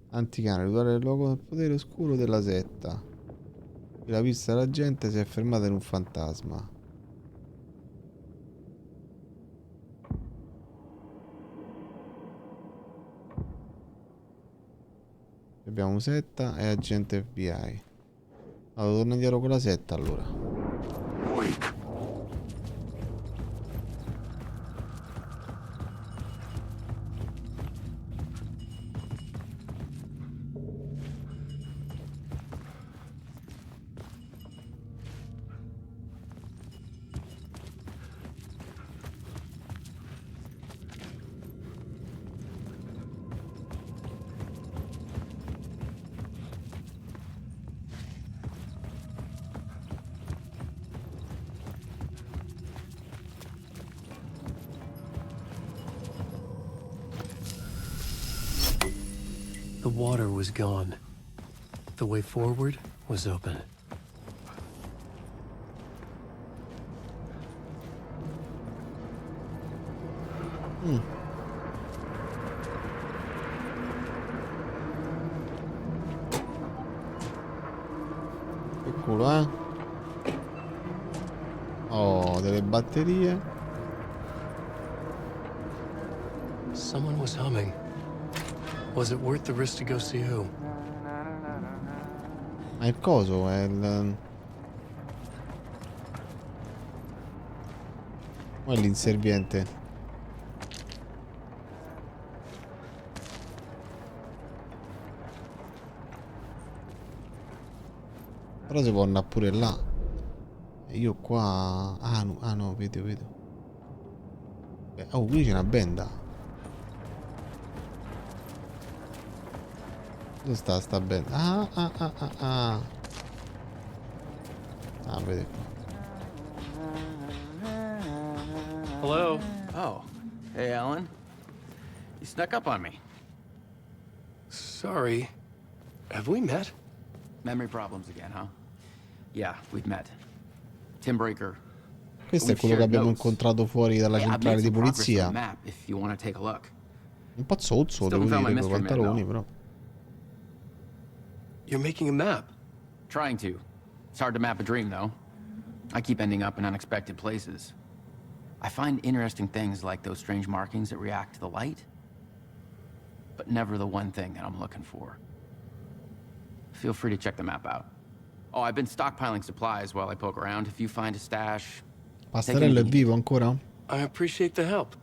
anticane, rituale del luogo del potere oscuro della setta. Qui la pista della gente si è fermata in un fantasma. Abbiamo setta e agente FBI. Allora, torno indietro con la setta allora. The water was gone. The way forward was open. Che culo, eh? Oh, delle batterie. Someone was humming. Was it worth the risk to go see who? Ma il coso è il... O è l'inserviente? Però si può andare pure là. E io qua... Ah no, vedo. Oh, qui c'è una benda. Dove sta benda? Ah, vedi qua. Hello. Oh. Hey, Alan. You snuck up on me. Sorry. Have we met? Memory problems again, huh? Yeah, we've met. Tim Breaker. Questo è quello che abbiamo incontrato fuori dalla centrale di polizia. Un po' zozzo, devo dire, con i pantaloni, però. You're making a map? Trying to. It's hard to map a dream, though. I keep ending up in unexpected places. I find interesting things like those strange markings that react to the light, but never the one thing that I'm looking for. Feel free to check the map out. Oh, I've been stockpiling supplies while I poke around. If you find a stash... Pastarello è vivo ancora? I appreciate the help.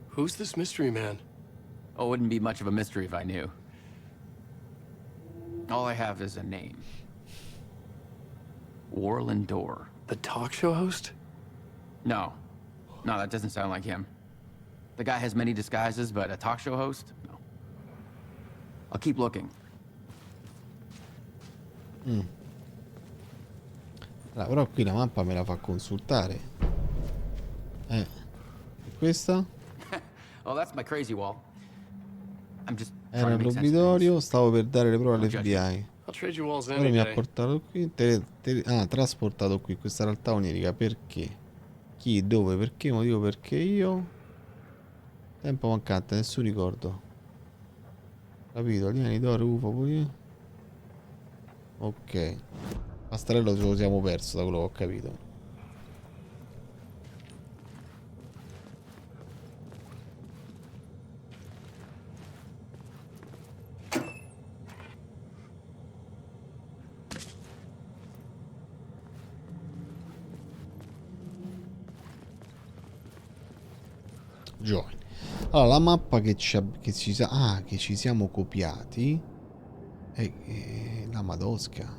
Who's this mystery man? Oh, it wouldn't be much of a mystery if I knew. All I have is a name. Warland Door. The talk show host? No, that doesn't sound like him. The guy has many disguises, but a talk show host? No. I'll keep looking. Allora, però qui la mappa me la fa consultare. E questa? Oh, that's my crazy wall. I'm just Era l'obitorio, stavo per dare le prove all'FBI. Ora mi ha portato qui. Trasportato qui. Questa realtà onirica. Perché? Chi? Dove? Perché? Motivo? Perché io? Tempo mancante, nessun ricordo. Capito? Alieni d'oro, UFO, poi. Ok. Pastarello ce lo siamo perso, da quello che ho capito. Join. Allora, la mappa che ci siamo copiati è la Madosca.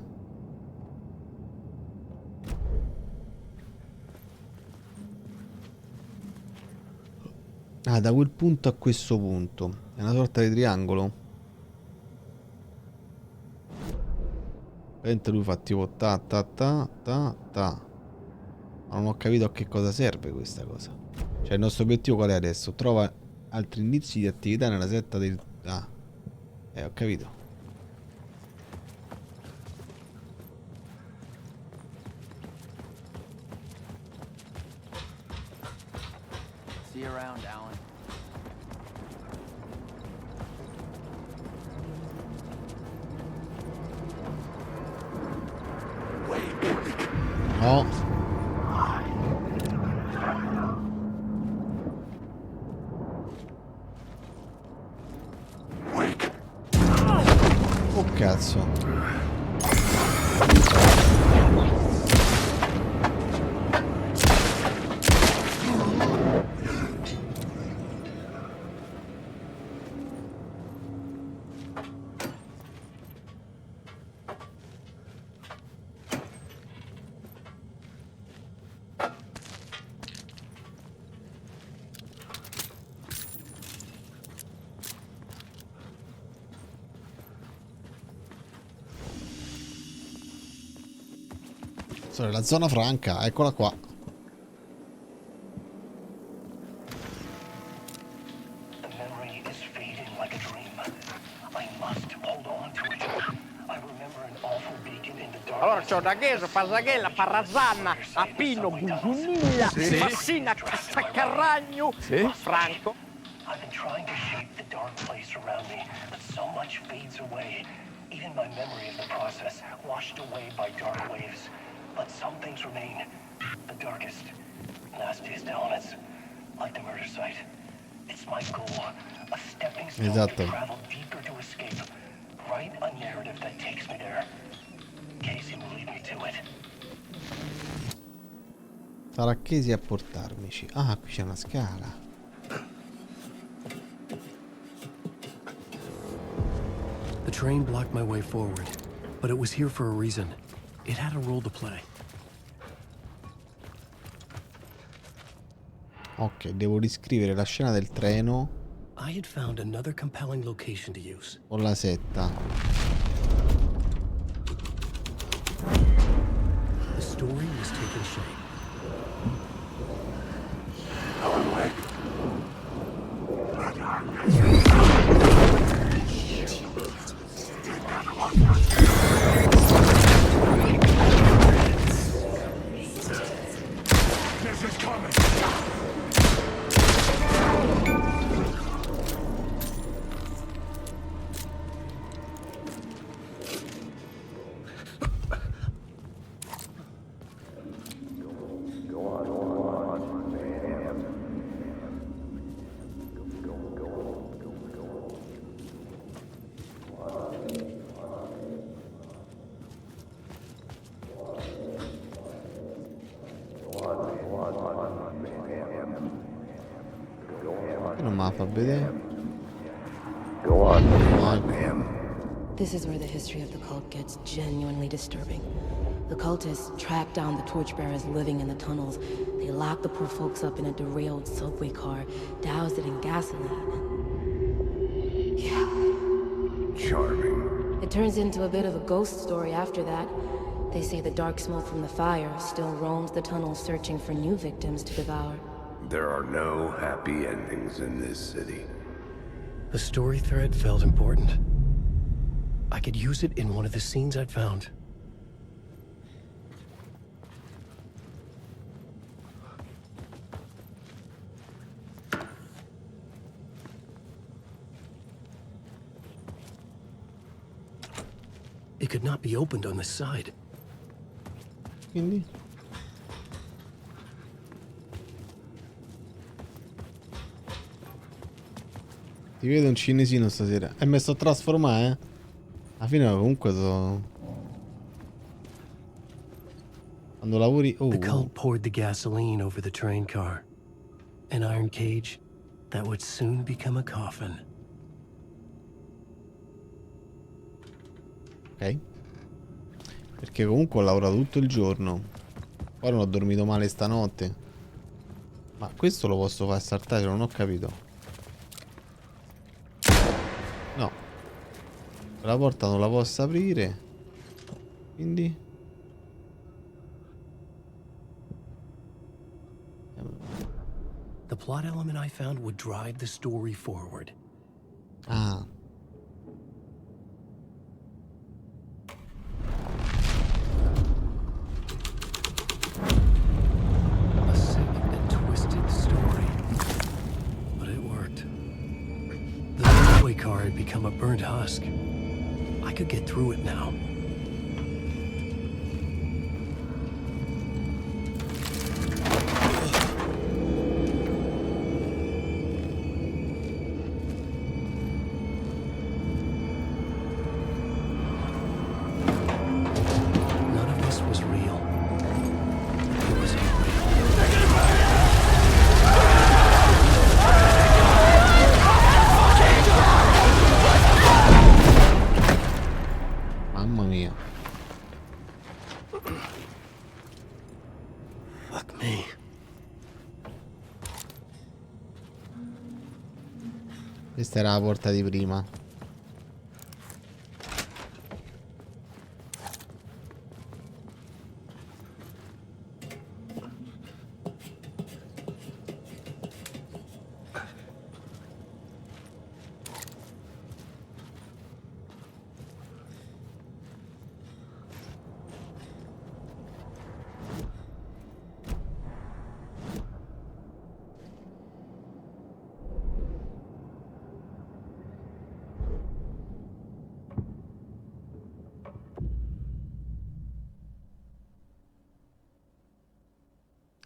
Da quel punto a questo punto è una sorta di triangolo. Ovviamente lui fa tipo ta ta ta ta ta. Ma non ho capito a che cosa serve questa cosa. Cioè, il nostro obiettivo qual è adesso? Trova altri indizi di attività nella setta del... ho capito. See you around, Alan. No. Oh cazzo. La zona franca, eccola qua. Allora c'ho da Gheso, Pasaghella, Parrazzanna, Appino, Gusunilla, Fassina, Cassacarragno, Franco. I've been trying to shape the dark place around me, but so much fades away. Even my memory of the process, washed away by dark waves. But some things remain. The darkest, nastiest elements, like the murder site. It's my goal, a stepping stone to travel deeper to escape. Write a narrative that takes me there. Casey will lead me to it. Sarà Casey a portarmici. Ah, qui c'è una scala. The train blocked my way forward. But it was here for a reason. It had a role to play. Ok, devo riscrivere la scena del treno I had found another compelling location to use. con la setta. The story was taking shape. This is coming. Non me la fa vedere. Go on, ma'am. This is where the history of the cult gets genuinely disturbing. The cultists track down the torchbearers living in the tunnels. They lock the poor folks up in a derailed subway car, douse it in gasoline. Yeah. Charming. It turns into a bit of a ghost story after that. They say the dark smoke from the fire still roams the tunnels searching for new victims to devour. There are no happy endings in this city. The story thread felt important. I could use it in one of the scenes I'd found. It could not be opened on this side. Quindi ti vedo un cinesino stasera. E mi sto trasformando, alla fine comunque so. Quando lavori. The cult poured the gasoline over the train car. An iron cage that would soon become a coffin. Ok. Perché comunque ho lavorato tutto il giorno. Poi non ho dormito male stanotte. Ma questo lo posso far saltare, non ho capito. No. La porta non la posso aprire. Quindi The plot element I found would drive the story forward. ah. A sick and twisted story. But it worked. The subway car had become a burnt husk. I could get through it now. None of this was real. It was Mamma mia. Fuck me. Questa era la porta di prima.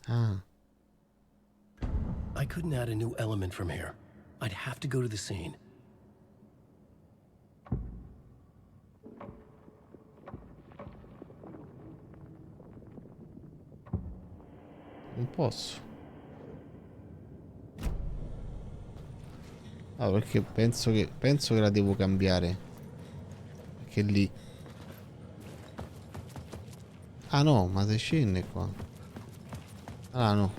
Ah. I couldn't add a new element from here. I'd have to go to the scene. Non posso. Ah, perché penso che la devo cambiare. Perché lì Ah no, ma se scende qua. Ah no.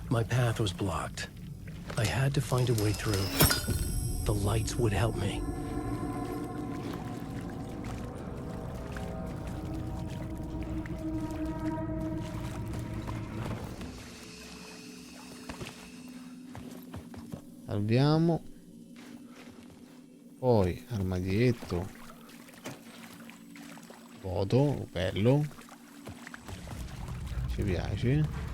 My path was blocked. I had to find a way through. The lights would help me. Salviamo. Poi armadietto. Foto, bello. Ci piace.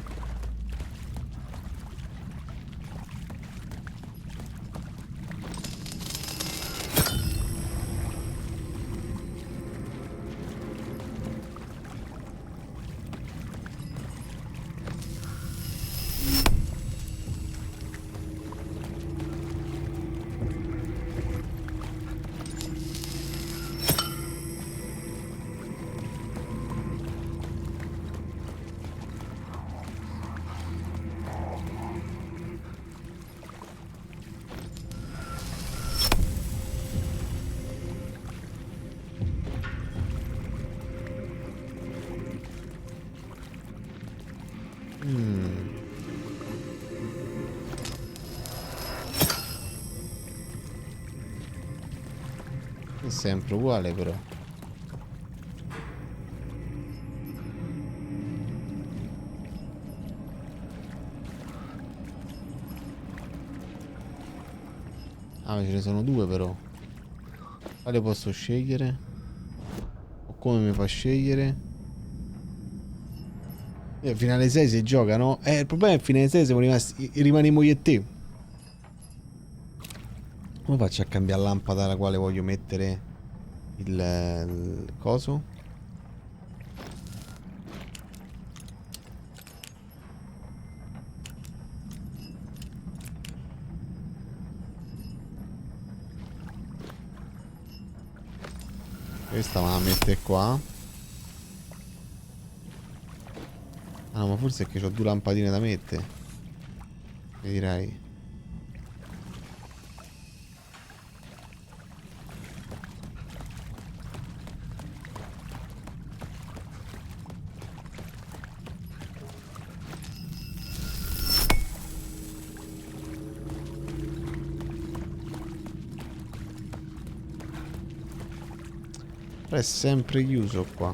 È sempre uguale però. Ah, ce ne sono due però. Quale posso scegliere? O come mi fa scegliere? Finale 6 si gioca, no? Il problema è che finale 6 siamo rimasti. Rimaniamo io e te. Come faccio a cambiare lampada alla quale voglio mettere il coso? Questa me la mette qua. Ah no, ma forse è che ho due lampadine da mettere. Che direi. È sempre chiuso qua.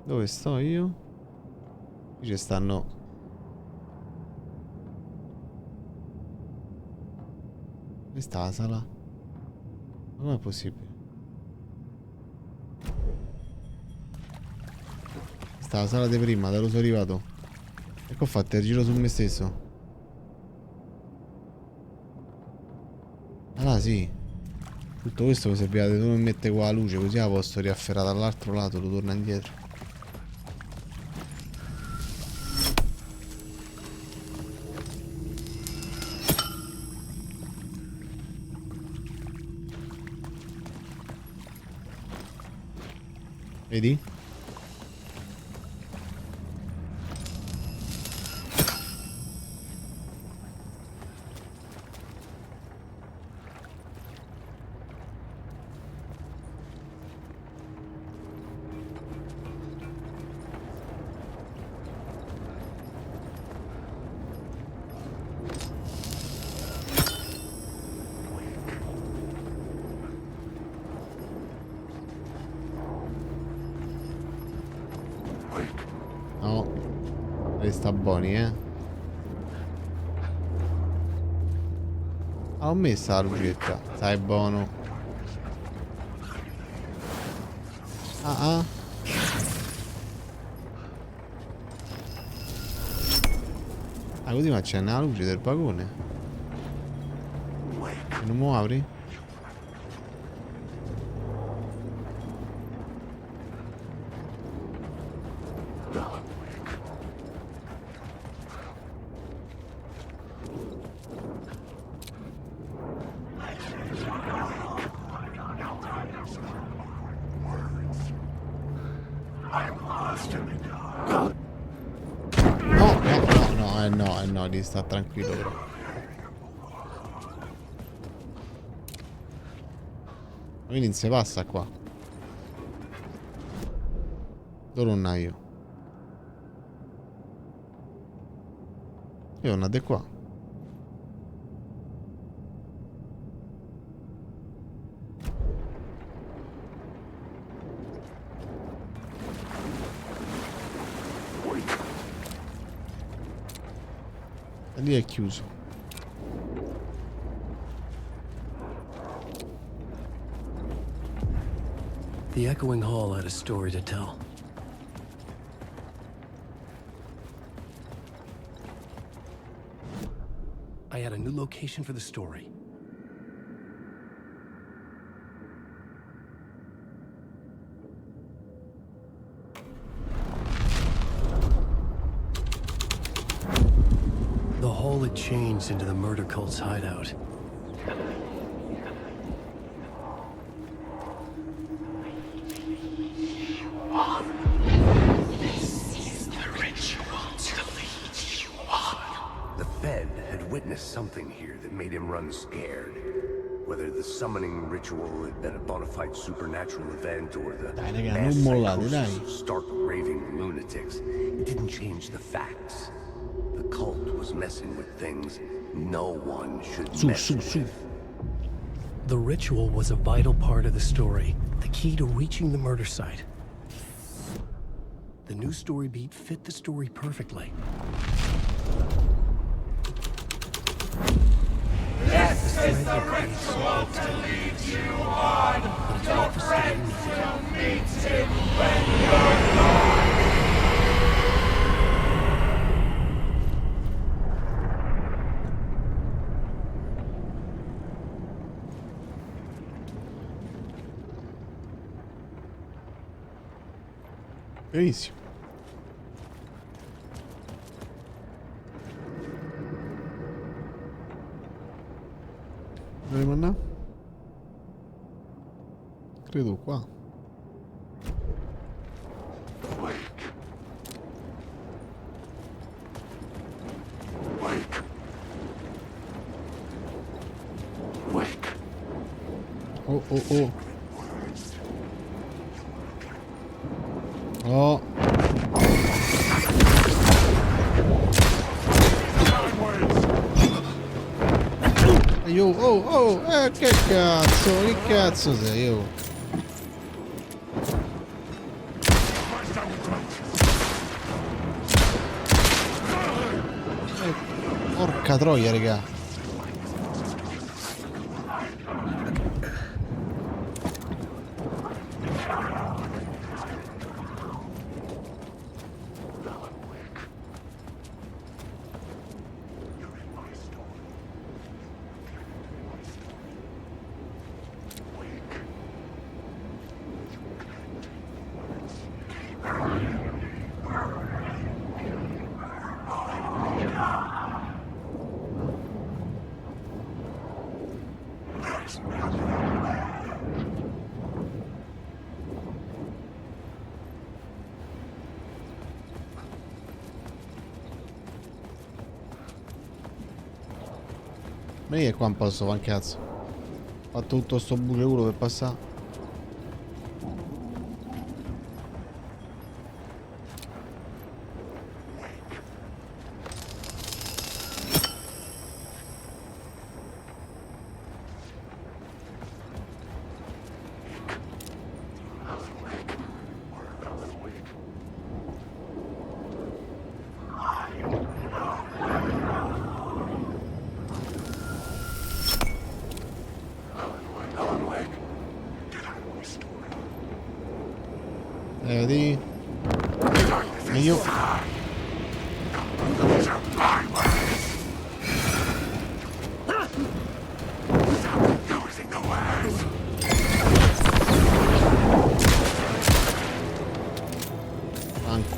Dove sto io? Qui ci stanno. Questa è la sala. Non è possibile. Questa è la sala di prima, da dove sono arrivato. Ecco, ho fatto il giro su me stesso. Ah sì. Tutto questo mi serviva di non mettere qua la luce, così la posso riafferrare dall'altro lato, lo torna indietro. Vedi? No, resta buoni, Ah, ho messa la lucetta, sai buono. Ah. Ah, così ma c'è una luce del vagone. Non mi apri? No, di sta tranquillo però. Quindi non si passa qua. Dove non hai io? Io non andate qua. E lì è chiuso. The echoing hall had a story to tell. I had a new location for the story. The hall had changed into the murder cult's hideout. Something here that made him run scared. Whether the summoning ritual had been a bona fide supernatural event or the mass psychosis of stark raving lunatics, it didn't change the facts. The cult was messing with things no one should mess with. The ritual was a vital part of the story, the key to reaching the murder site. The new story beat fit the story perfectly. This is the ritual to lead you on. Your friends will meet him when you're gone. Benissimo. Dove andare? Credo qua. Oh oh oh. Oh. Io, che cazzo sei io? Porca troia, raga. Ma io qua non posso fare un cazzo. Ho fatto tutto sto buco culo per passare. Vedi? E io...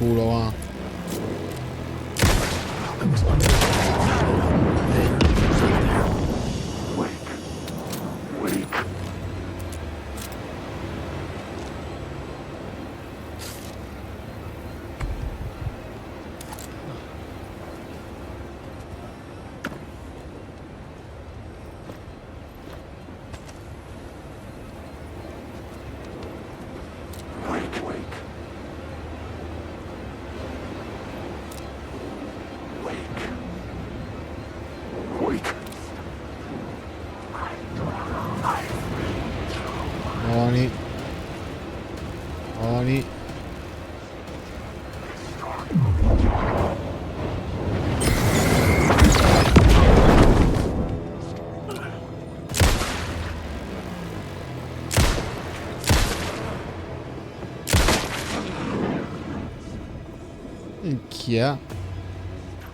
vaffanculo, va. Buoni. Buoni. Minchia.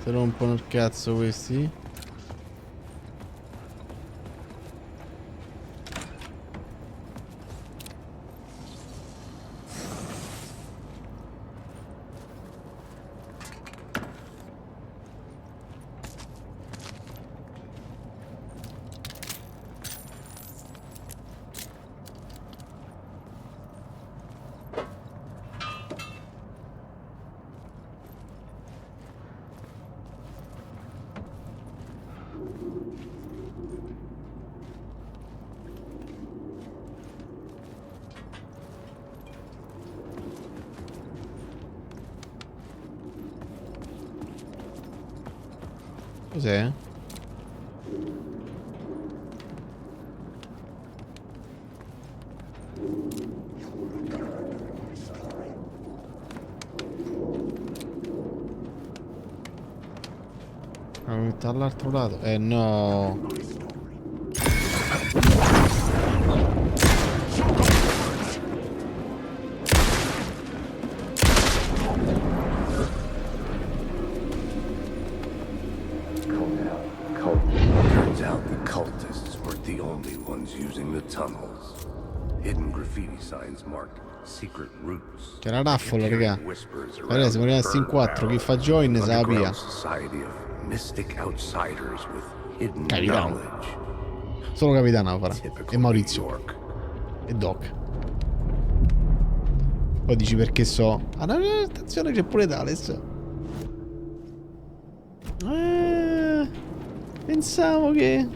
Se rompono il cazzo questi. Cos'è? La metto all'altro lato? No. Turns out the cultists weren't the only ones using the tunnels. Hidden graffiti signs marked secret routes. C'è una raffola, raga. Allora siamo rimasti in 4. Chi fa join sa la pia. Mystic outsiders with hidden Capitano. knowledge. Solo Capitano la farà. E Maurizio. E Doc. Poi dici perché so. Ah, no, attenzione, c'è pure Thales. Pensavo che...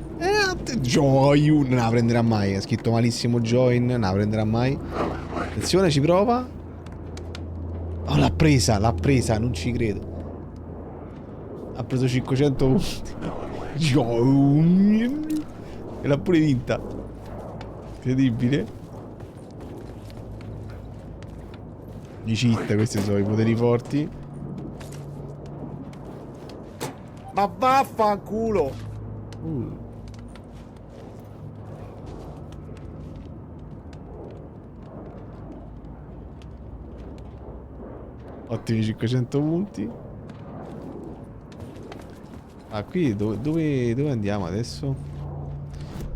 Join non la prenderà mai. Ha scritto malissimo Join, non la prenderà mai. Attenzione, ci prova. Oh, l'ha presa, non ci credo. Ha preso 500 punti. Join. E l'ha pure vinta. Incredibile. I cheat, questi sono i poteri forti. Ma vaffanculo. Ottimi 500 punti. Ah, qui dove andiamo adesso?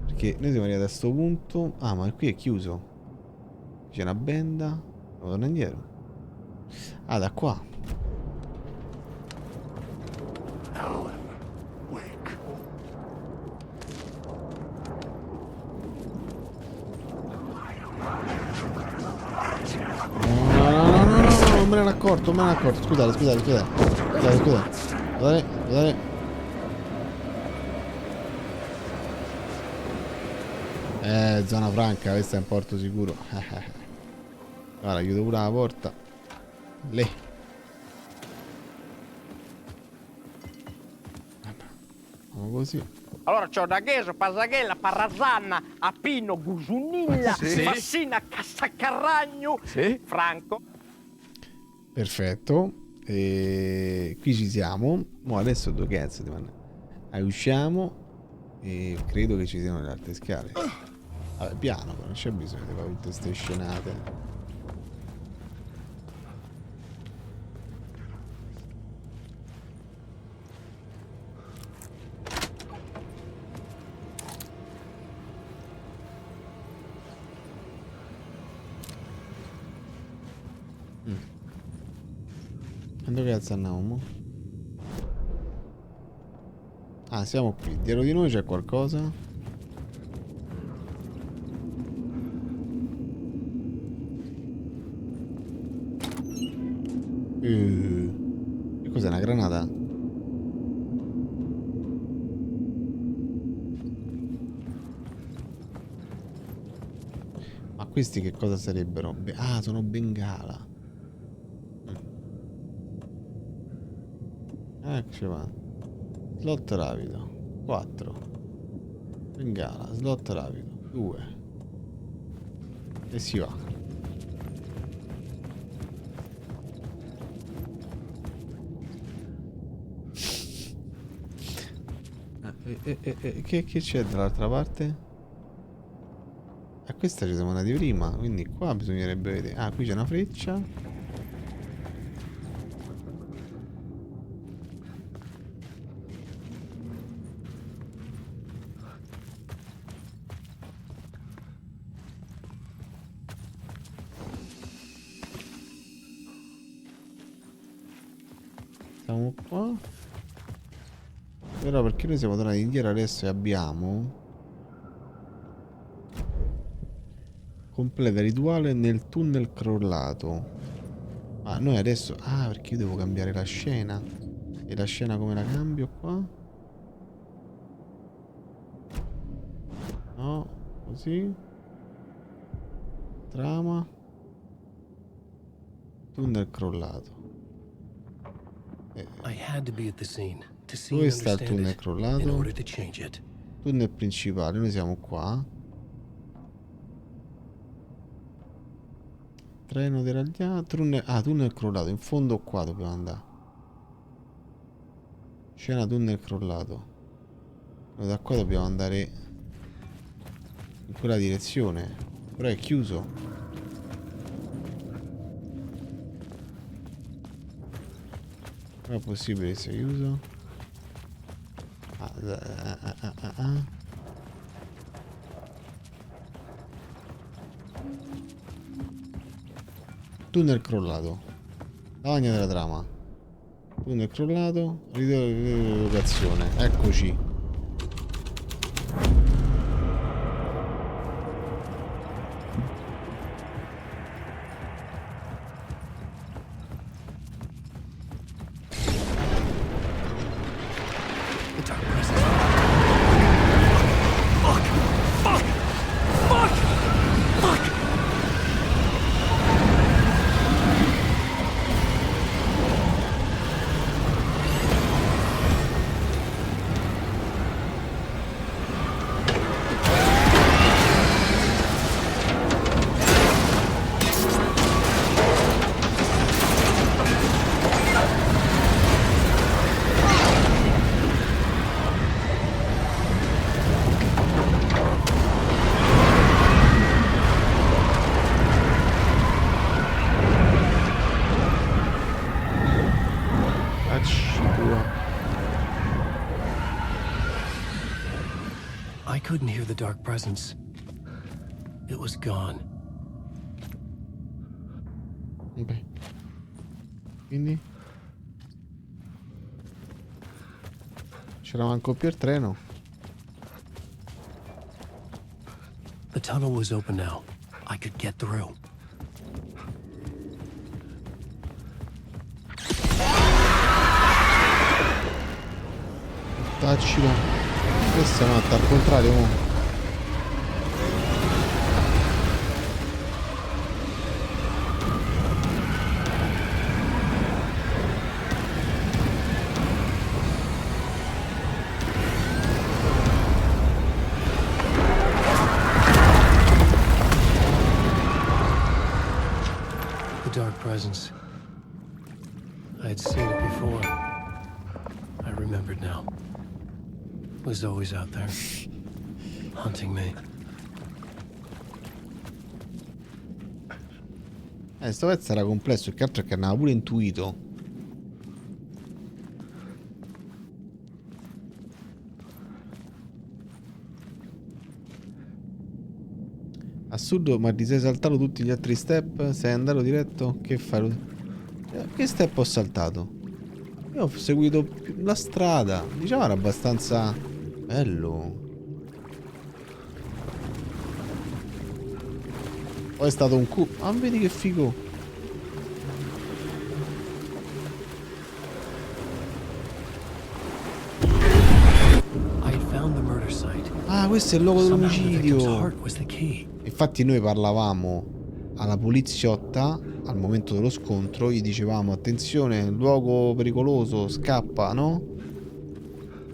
Perché noi siamo arrivati a sto punto. Ah, ma qui è chiuso. C'è una benda. Devo tornare indietro. Ah, da qua. No, non me ne ero accorto, Scusate. Zona franca, questa è un porto sicuro. Guarda, chiudo pure la porta. Lì. Vamos così. Allora c'ho da Gheso, Pasaghella, Parrazzanna, Appino, Gusunilla, Fassina, Cassacarragno, Franco. Perfetto. E qui ci siamo. Mo adesso due cazzo di manna. Usciamo. E credo che ci siano le altre scale. Vabbè, piano, non c'è bisogno di fare tutte queste scenate. Dove cazzo andiamo? Ah, siamo qui. Dietro di noi c'è qualcosa. Che cos'è, una granata? Ma questi che cosa sarebbero? Ah, sono bengala. Eccoci qua. Slot rapido 4. Bengala, slot rapido 2. E si va. Che c'è dall'altra parte? A questa ci siamo andati prima, quindi qua bisognerebbe vedere. Ah, qui c'è una freccia. Siamo qua. Però perché noi siamo tornati indietro adesso e abbiamo completa rituale nel tunnel crollato. Ma noi adesso... Ah, perché io devo cambiare la scena. E la scena come la cambio qua? No, così. Trama. Tunnel crollato. Dove sta il tunnel crollato? Tunnel principale, noi siamo qua. Treno deragliato. Tunnel crollato. In fondo qua dobbiamo andare. Scena tunnel crollato. Noi da qua dobbiamo andare in quella direzione. Però è chiuso. Non è possibile che sia chiuso. Tunnel crollato. Lavagna della trama. Tunnel crollato. Rievocazione. Eccoci. I couldn't hear the dark presence. It was gone. Vabbè. Quindi c'era manco più il treno. The tunnel was open now. I could get through. Taccila. Questa è matta, al contrario. The dark presence. I had seen it before. I remembered now. Was always out there, hunting me. Sto pezzo era complesso, il che altro è che andava pure intuito. Assurdo, ma ti sei saltato tutti gli altri step? Sei andato diretto? Che fai? Che step ho saltato? Io ho seguito la strada. Diciamo era abbastanza bello. Poi è stato un cu... Ah, vedi che figo. Ah, questo è il luogo dell'omicidio. Infatti noi parlavamo alla poliziotta al momento dello scontro, gli dicevamo attenzione, luogo pericoloso, scappa, no?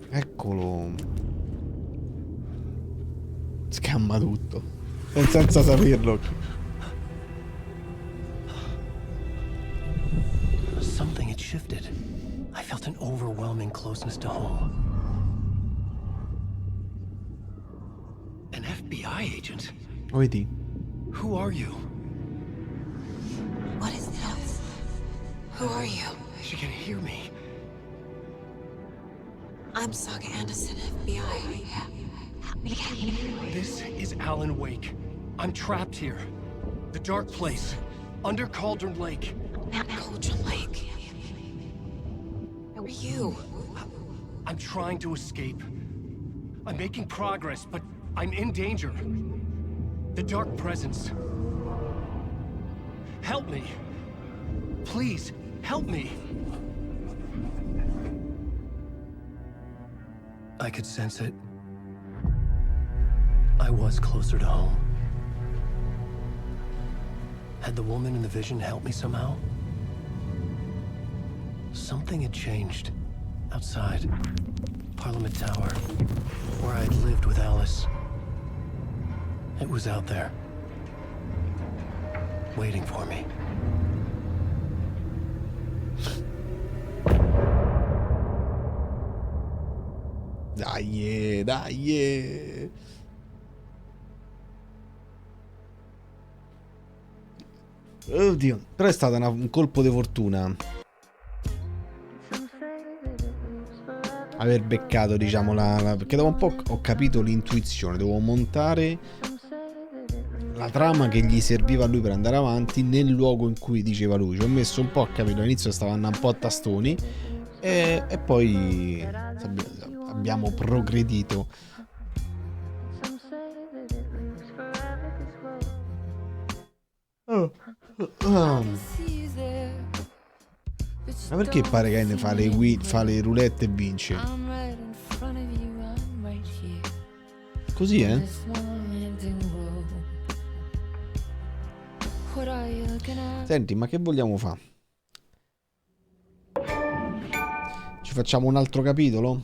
Eccolo. Scamma tutto. Senza saperlo. Something had shifted. I felt an overwhelming closeness to home. An FBI agent? Vedi? Who are you? What is this? Who are you? She can hear me. I'm Saga Anderson, FBI. This is Alan Wake. I'm trapped here. The dark place. Under Cauldron Lake. Not Cauldron Lake. Who are you? I'm trying to escape. I'm making progress, but I'm in danger. The dark presence. Help me. Please, help me. I could sense it. I was closer to home. Had the woman in the vision helped me somehow? Something had changed. Outside. Parliament Tower. Where I'd lived with Alice. It was out there. Waiting for me. Dai, dai. Oddio, però è stato un colpo di fortuna aver beccato, diciamo, perché dopo un po' ho capito l'intuizione, dovevo montare la trama che gli serviva a lui per andare avanti nel luogo in cui diceva lui. Ci ho messo un po' a capire, all'inizio stavo andando un po' a tastoni e poi abbiamo progredito. Ma perché pare che ne fa le roulette e vince? Così, eh? Senti, ma che vogliamo fare? Ci facciamo un altro capitolo?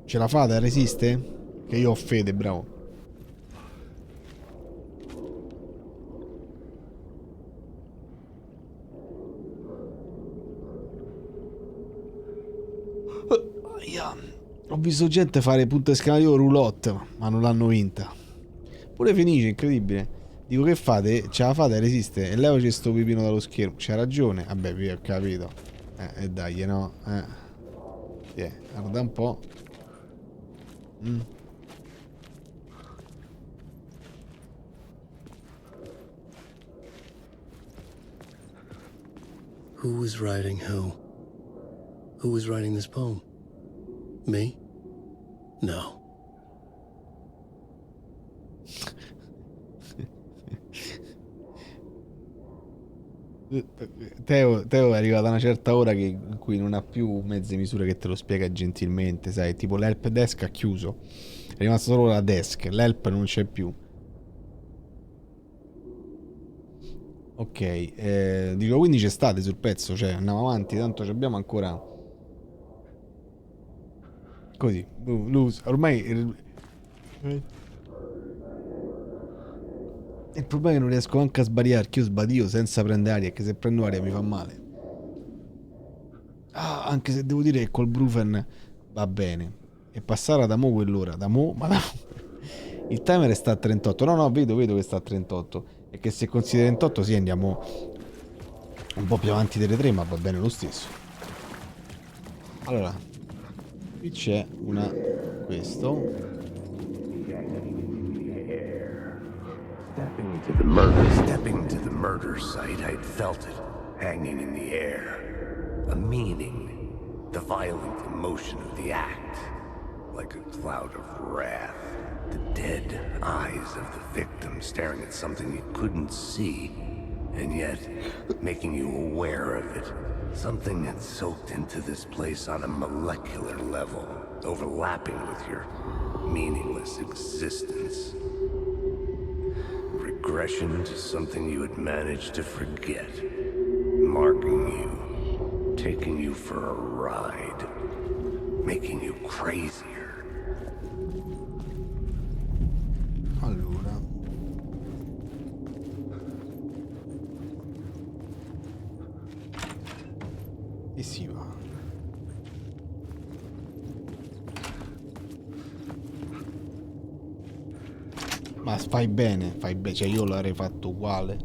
Ce la fate a resiste? Che io ho fede, bravo. Ho visto gente fare punta esclamativo roulotte, ma non l'hanno vinta. Pure Fenice, incredibile. Dico, che fate? Ce la fate? Resiste? E levaci sto pipino dallo schermo. C'ha ragione. Vabbè, vi ho capito. Dai, no. Guarda un po'. Who was writing who? Who was writing this poem? Me? No. Teo è arrivato a una certa ora in cui non ha più mezze misure che te lo spiega gentilmente, sai, tipo l'help desk ha chiuso, è rimasta solo la desk, l'help non c'è più. Ok, dico, quindi c'è state sul pezzo, cioè andiamo avanti, tanto ci abbiamo ancora così, ormai il problema è che non riesco anche a sbagliare, che io sbadio senza prendere aria, che se prendo aria mi fa male. Anche se devo dire che col Brufen va bene. E passare da mo quell'ora, il timer sta a 38. No, vedo che sta a 38. E che se consideri 38 sì, andiamo un po' più avanti delle 3, ma va bene lo stesso. Allora, qui c'è questo. Stepping to the murder. Stepping to the murder site, I'd felt it, hanging in the air. A meaning, the violent emotion of the act, like a cloud of wrath. The dead eyes of the victim staring at something you couldn't see, and yet making you aware of it. Something had soaked into this place on a molecular level, overlapping with your meaningless existence. Regression to something you had managed to forget. Marking you, taking you for a ride, making you crazier. Allora. E si va. Ma fai bene, cioè io l'avrei fatto uguale.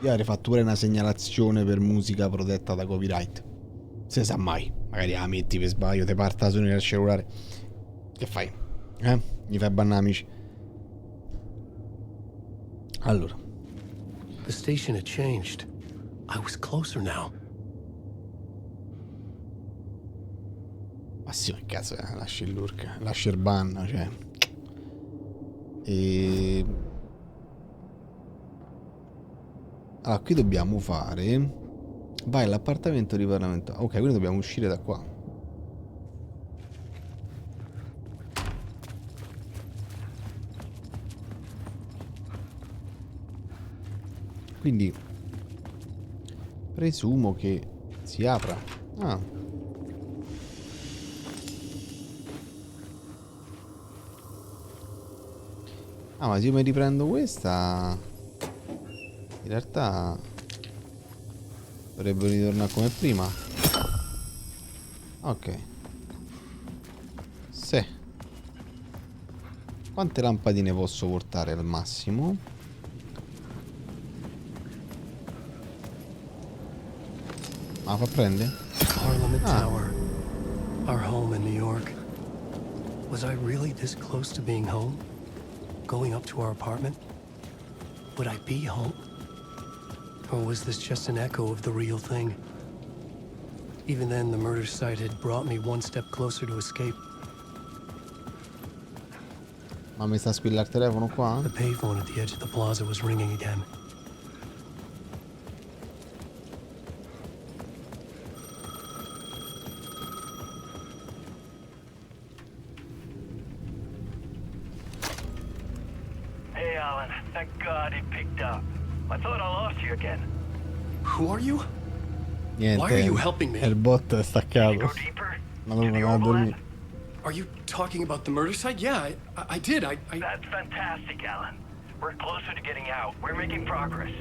Io avrei fatto pure una segnalazione per musica protetta da copyright. Se sa mai, magari la metti per sbaglio, te parta la suoni nel cellulare. Che fai? Mi fai bannare amici. Allora. The station had changed. I was closer now. Ma sì, che cazzo, lascia il lurk, lascia il ban, cioè. E... allora, qui dobbiamo fare... vai all'appartamento di Parlamento. Ok, quindi dobbiamo uscire da qua. Quindi presumo che si apra. Ah. Ah, ma se io mi riprendo questa, in realtà dovrebbero ritornare come prima. Ok. Sì. Quante lampadine posso portare al massimo? Ma fa prendere? Parliament Tower. Our home in New York. Was I really this close to being home? Going up to our apartment? Would I be home? Or was this just an echo of the real thing? Even then, the murder site had brought me one step closer to escape. Ma mi sta a squillare il telefono qua? The payphone at the edge of the plaza was ringing again. Hey, Alan. Thank God it picked up. I thought I lost you again. Who are you? Niente. Why are you helping me? Il bot è staccato. Ma non vado a dormire. Are you talking about the murder site? Yeah, I did. That's fantastic, Alan. We're closer to getting out. We're making progress.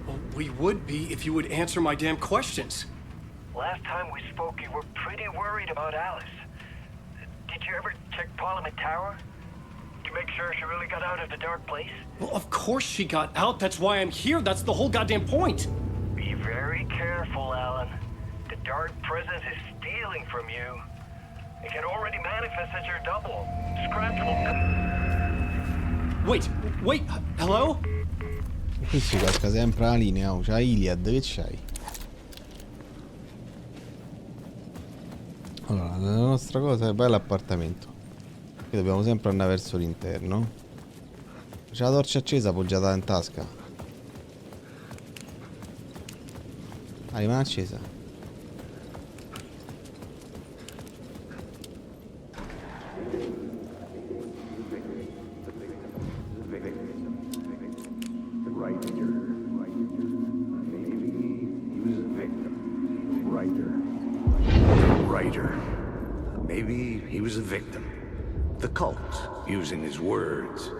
Well, we would be if you would answer my damn questions. Last time we spoke, you were pretty worried about Alice. Did you ever check Parliament Tower? To make sure she really got out of the dark place? Well, of course she got out. That's why I'm here. That's the whole goddamn point. Be very careful, Alan. The dark presence is stealing from you. It can already manifest as your double. Scratch will... Wait, hello? E qui si casca sempre la linea, oh, c'ha Iliad, che c'hai? Allora, la nostra cosa è bella l'appartamento. Qui dobbiamo sempre andare verso l'interno. C'è la torcia accesa appoggiata in tasca. Ah, rimane accesa. Maybe he was a victim. The cult, using his words.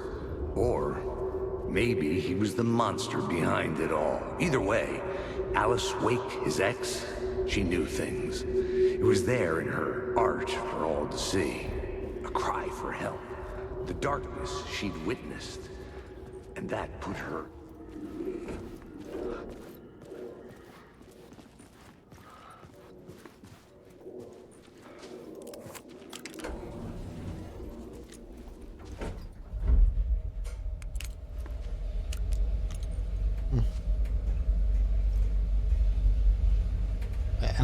Or maybe he was the monster behind it all. Either way, Alice Wake, his ex, she knew things. It was there in her art for all to see. A cry for help. The darkness she'd witnessed. And that put her...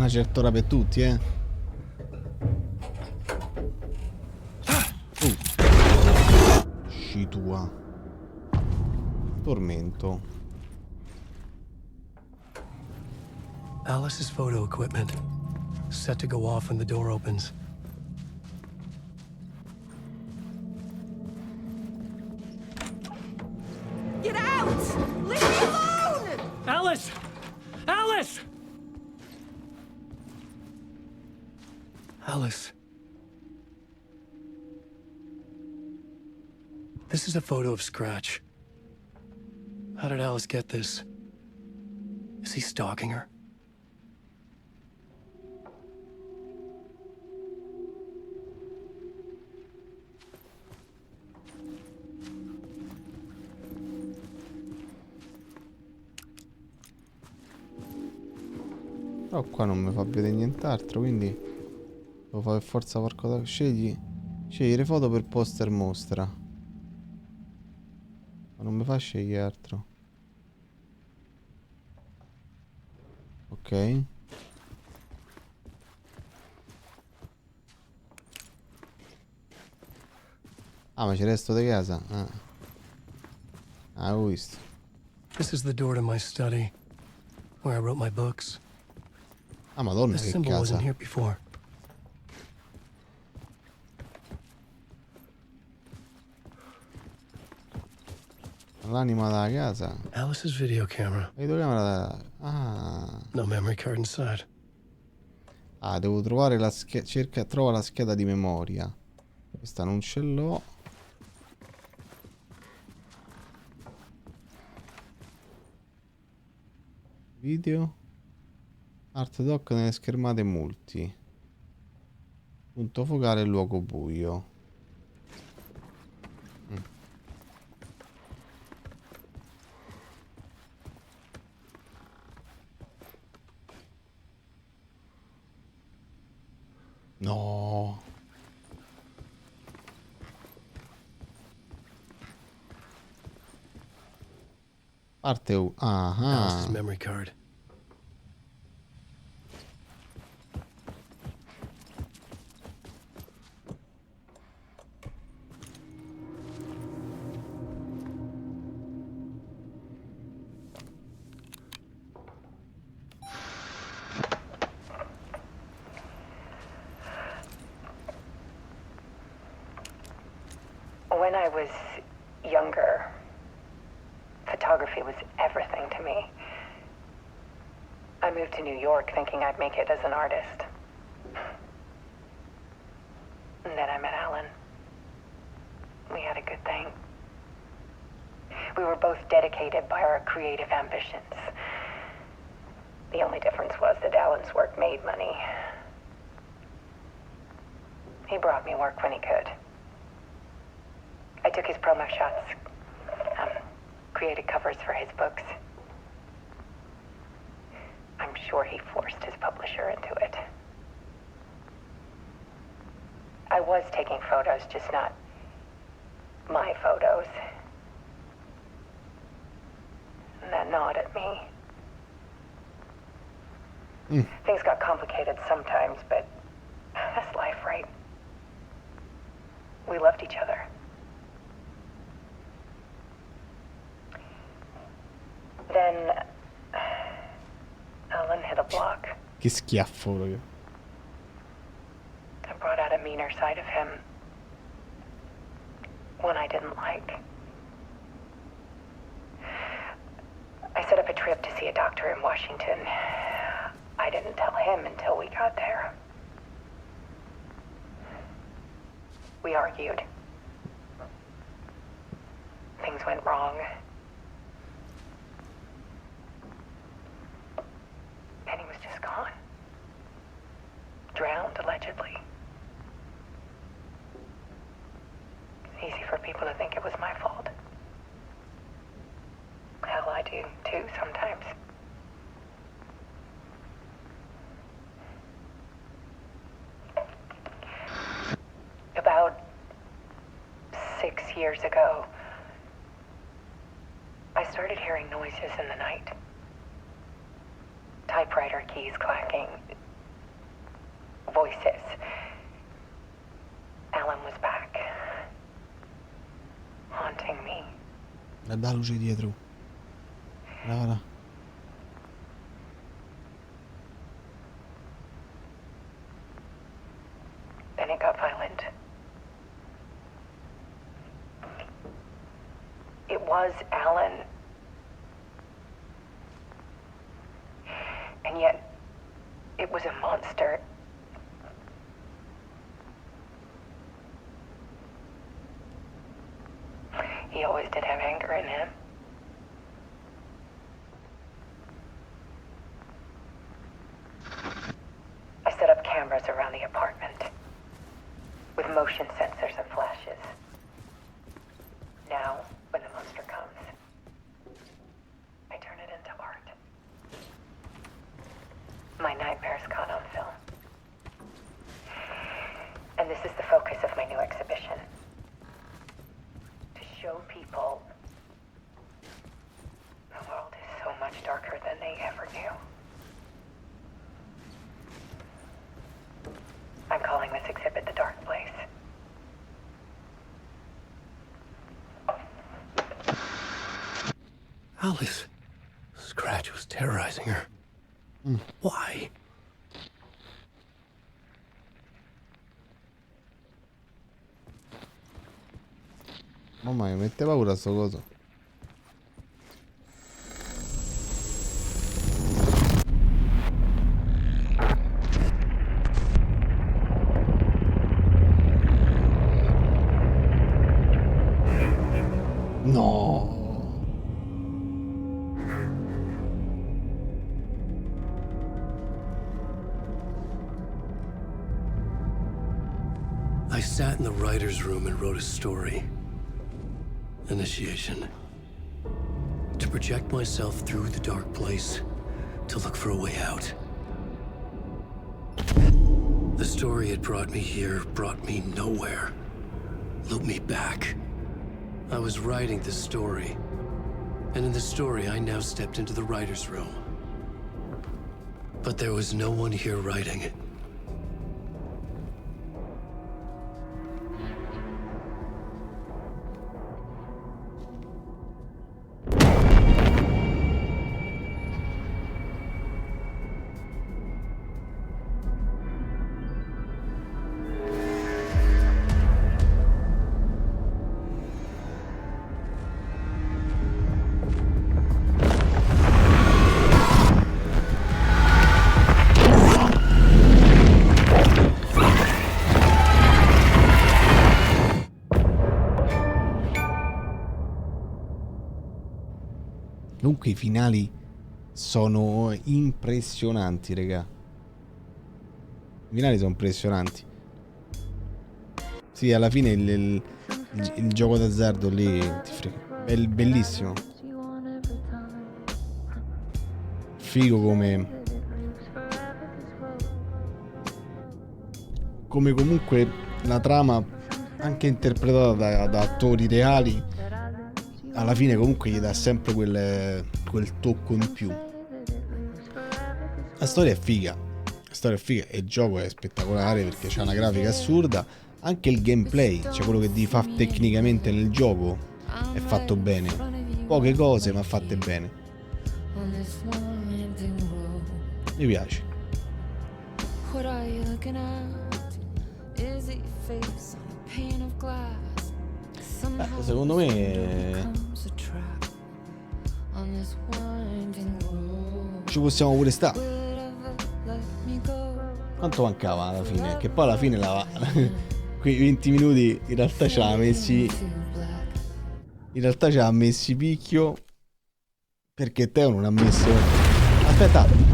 una certa ora per tutti, Uscita. Tormento. Alice's photo equipment. Set to go off when the door opens. Get out! Leave me alone! Alice! Alice! Alice. This is a photo of Scratch. How did Alice get this? Is he stalking her? Però qua non mi fa vedere nient'altro, quindi devo fare per forza qualcosa. Scegliere foto per poster mostra. Ma non mi fa scegliere altro. Ok. Ah, ma c'è il resto di casa. Ah, ho visto. This is the door to my study, where I wrote my books. Ah, madonna, This che symbol casa. wasn't here before. L'anima della casa. Alice's video camera. Videocamera. Ah. No memory card inside. Ah, devo trovare la scheda. Trova la scheda di memoria. Questa non ce l'ho. Video. Art doc nelle schermate multi. Punto focale, luogo buio. No. Parte U. Alice's memory card. When I was younger, photography was everything to me. I moved to New York thinking I'd make it as an artist. And then I met Alan. We had a good thing. We were both dedicated by our creative ambitions. The only difference was that Alan's work made money. He brought me work when he could. I took his promo shots, created covers for his books. I'm sure he forced his publisher into it. I was taking photos, just not my photos. And that gnawed at me. Things got complicated sometimes, but that's life, right? We loved each other. Then Alan hit a block. Che schiaffo, raga. I brought out a meaner side of him. One I didn't like. I set up a trip to see a doctor in Washington. I didn't tell him until we got there. We argued. Things went wrong. And he was just gone. Drowned, allegedly. It's easy for people to think it was my fault. Hell, I do, too, sometimes. About 6 years ago, I started hearing noises in the night. Typewriter keys clacking, voices. Alan was back, haunting me. Guarda la luce dietro. Guarda. Then it got violent. It was Alan. And yet, it was a monster. He always did have anger in him. I set up cameras around the apartment with motion sensors and flashes. Now, when the monster comes, I turn it into art. My nightmares caught on film. And this is the focus of my new exhibition. To show people the world is so much darker than they ever knew. I'm calling this exhibit The Dark Place. Alice. Scratch was terrorizing her. Why? Mamma mia, mette paura sto coso. No. I sat in the writer's room and wrote a story. Initiation. To project myself through the dark place, to look for a way out. The story had brought me here, brought me nowhere. Looped me back. I was writing the story. And in the story, I now stepped into the writer's room. But there was no one here writing it. Comunque i finali sono impressionanti, raga. I finali sono impressionanti. Sì, alla fine il gioco d'azzardo lì ti frega. È bellissimo. Figo come comunque la trama, anche interpretata da attori reali, alla fine comunque gli dà sempre quel tocco in più. La storia è figa. E il gioco è spettacolare perché c'è una grafica assurda. Anche il gameplay, cioè quello che devi fare tecnicamente nel gioco, è fatto bene. Poche cose ma fatte bene. Mi piace. Secondo me ci possiamo pure stare. Quanto mancava alla fine? Che poi alla fine quei 20 minuti in realtà ci ha messi. In realtà ci ha messi picchio. Perché Teo non ha messo. Aspetta.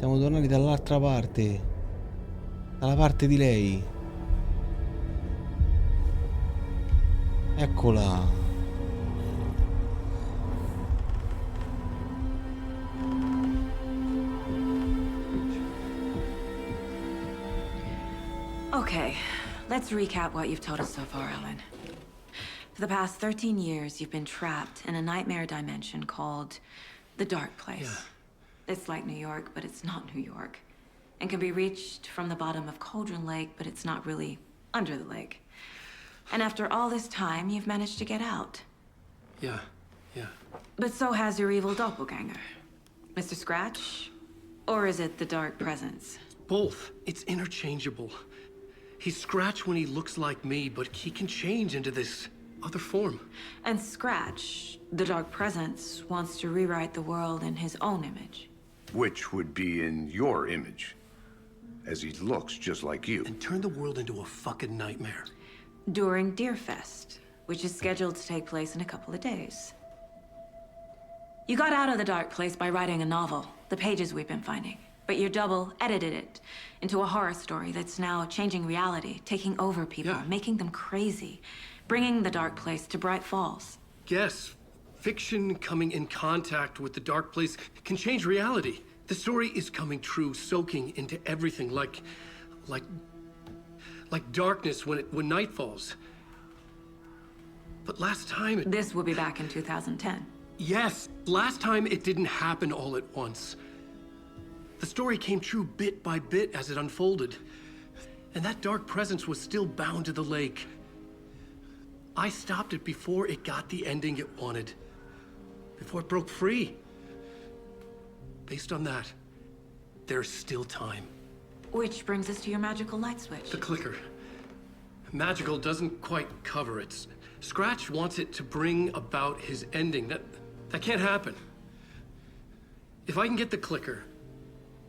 Siamo tornati dall'altra parte. Dalla parte di lei. Eccola. Okay, let's recap what you've told us so far, Alan. For the past 13 years, you've been trapped in a nightmare dimension called the Dark Place. Yeah. It's like New York, but it's not New York. And can be reached from the bottom of Cauldron Lake, but it's not really under the lake. And after all this time, you've managed to get out. Yeah. But so has your evil doppelganger. Mr. Scratch? Or is it the Dark Presence? Both. It's interchangeable. He's Scratch when he looks like me, but he can change into this other form. And Scratch, the Dark Presence, wants to rewrite the world in his own image. Which would be in your image, as he looks just like you. And turn the world into a fucking nightmare. During Deerfest, which is scheduled to take place in a couple of days. You got out of the Dark Place by writing a novel, the pages we've been finding. But your double edited it into a horror story that's now changing reality, taking over people, making them crazy, bringing the Dark Place to Bright Falls. Yes, fiction coming in contact with the Dark Place can change reality. The story is coming true, soaking into everything, like darkness when night falls. But last time This will be back in 2010. Yes, last time it didn't happen all at once. The story came true bit by bit as it unfolded. And that dark presence was still bound to the lake. I stopped it before it got the ending it wanted. Before it broke free. Based on that, there's still time. Which brings us to your magical light switch. The clicker. Magical doesn't quite cover it. Scratch wants it to bring about his ending. That can't happen. If I can get the clicker,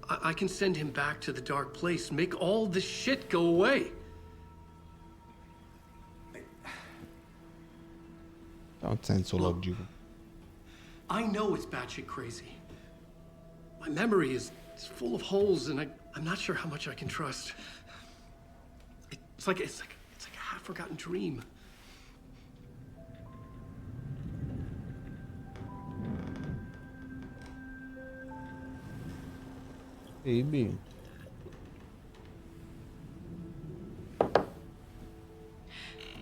I can send him back to the Dark Place, make all this shit go away. Ha un senso logico. I know it's batshit crazy. My memory is full of holes, and I'm not sure how much I can trust. It's like a half-forgotten dream. Baby.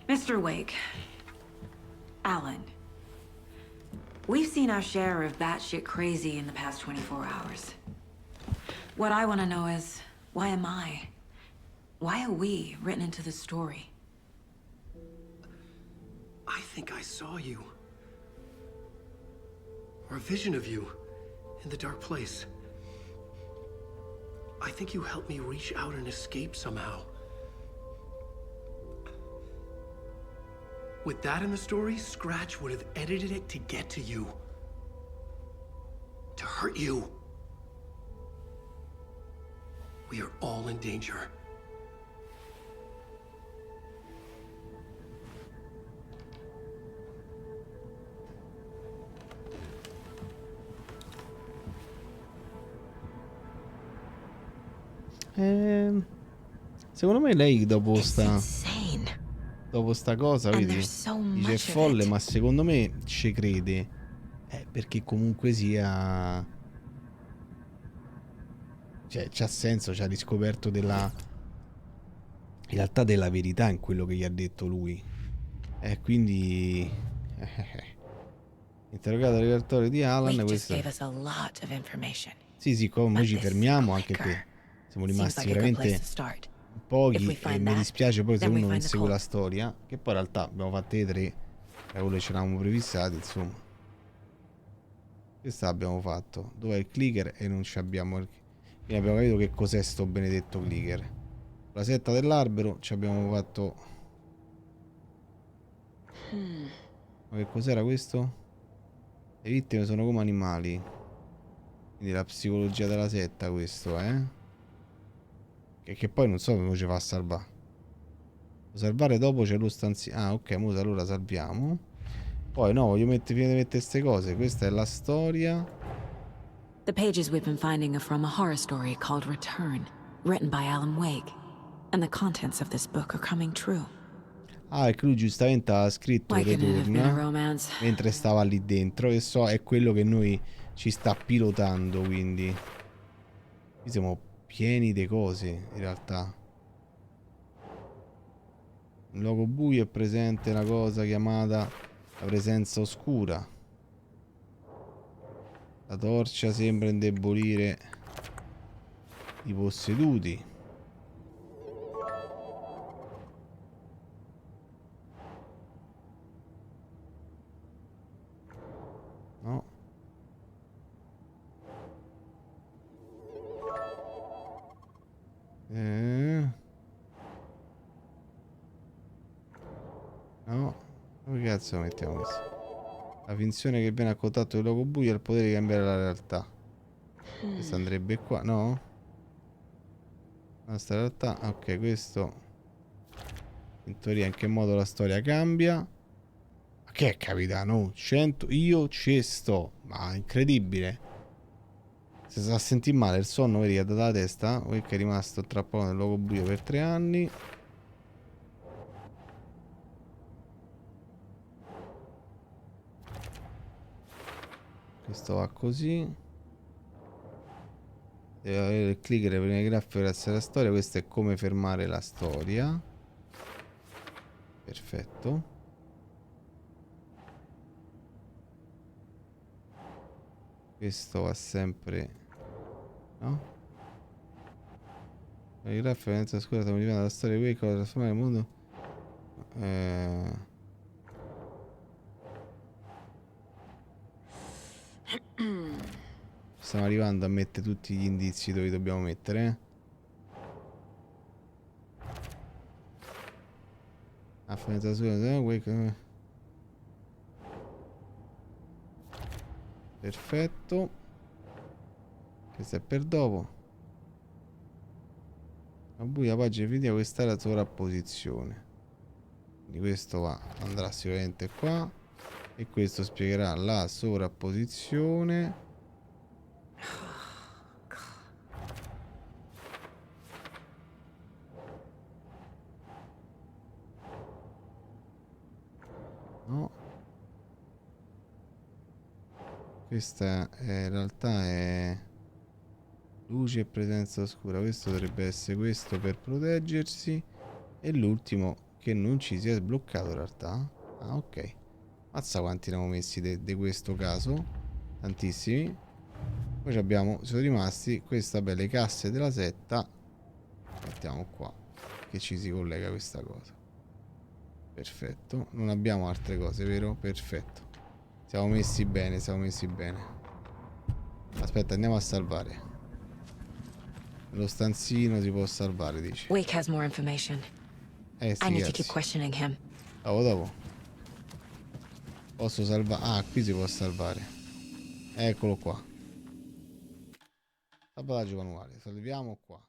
Mr. Wake. Alan. We've seen our share of batshit crazy in the past 24 hours. What I want to know is, why am I? Why are we written into the story? I think I saw you. Or a vision of you in the Dark Place. I think you helped me reach out and escape somehow. With that in the story, Scratch would have edited it to get to you. To hurt you. We are all in danger. Secondo me lei dopo sta cosa, vedi, dice è folle, ma secondo me ci crede, perché comunque sia, cioè c'ha senso, c'ha riscoperto della, in realtà, della verità in quello che gli ha detto lui, quindi interrogato il repertorio di Alan, questo sì, come noi ci fermiamo anche qui, siamo rimasti veramente pochi e mi dispiace poi se uno non segue la storia, che poi in realtà abbiamo fatte le 3 e quello ce l'avevamo prefissati, insomma. Questa abbiamo fatto. Dov'è il clicker? E non ci abbiamo quindi abbiamo capito che cos'è sto benedetto clicker. La setta dell'albero ci abbiamo fatto. Ma che cos'era questo? Le vittime sono come animali, quindi la psicologia della setta, questo che poi non so come ci fa a salvare. Salvare dopo c'è lo stanzino. Ah, ok, allora salviamo. Poi no, voglio mettere queste cose. Questa è la storia. The pages we've been finding are from a horror story called Return, written by Alan Wake. And the contents of this book are coming true. Ah, e lui giustamente ha scritto Return mentre stava lì dentro, e so è quello che noi ci sta pilotando, quindi qui siamo pieni di cose in realtà. In luogo buio è presente una cosa chiamata la presenza oscura. La torcia sembra indebolire i posseduti. No. No. Come cazzo mettiamo questo? La finzione che viene a contatto del luogo buio ha il potere di cambiare la realtà. Questo andrebbe qua, no? Questa realtà, ok, questo in teoria in che modo la storia cambia. Ma che è, capitano? 100, io ci sto, ma incredibile. Si sta a sentire male, il sonno vedi che ha dato la testa, che è rimasto trappato nel luogo buio per 3 anni. Questo va così. Deve avere il clicker prima di grafico grazie alla storia. Questo è come fermare la storia. Perfetto. Questo va sempre, no? Il grafico senza scura sta modificando la storia di Wake, trasformare il mondo. Stiamo arrivando a mettere tutti gli indizi dove dobbiamo mettere, perfetto. Questo è per dopo. La buia pagina video, questa è la sovrapposizione. Quindi questo va, andrà sicuramente qua. E questo spiegherà la sovrapposizione. No. Questa in realtà è luce e presenza oscura. Questo dovrebbe essere questo per proteggersi. E l'ultimo che non ci si è sbloccato in realtà. Ah, ok. Mazza quanti ne abbiamo messi di questo caso. Tantissimi. Poi abbiamo, sono rimasti questa belle casse della setta. Mettiamo qua, che ci si collega questa cosa. Perfetto. Non abbiamo altre cose, vero? Perfetto. Siamo messi bene, siamo messi bene. Aspetta, andiamo a salvare. Lo stanzino si può salvare, dici. Wake has more information. Sì, I need to keep questioning him. Dopo. Posso salvare? Ah, qui si può salvare. Eccolo qua. Salvataggio manuale. Salviamo qua.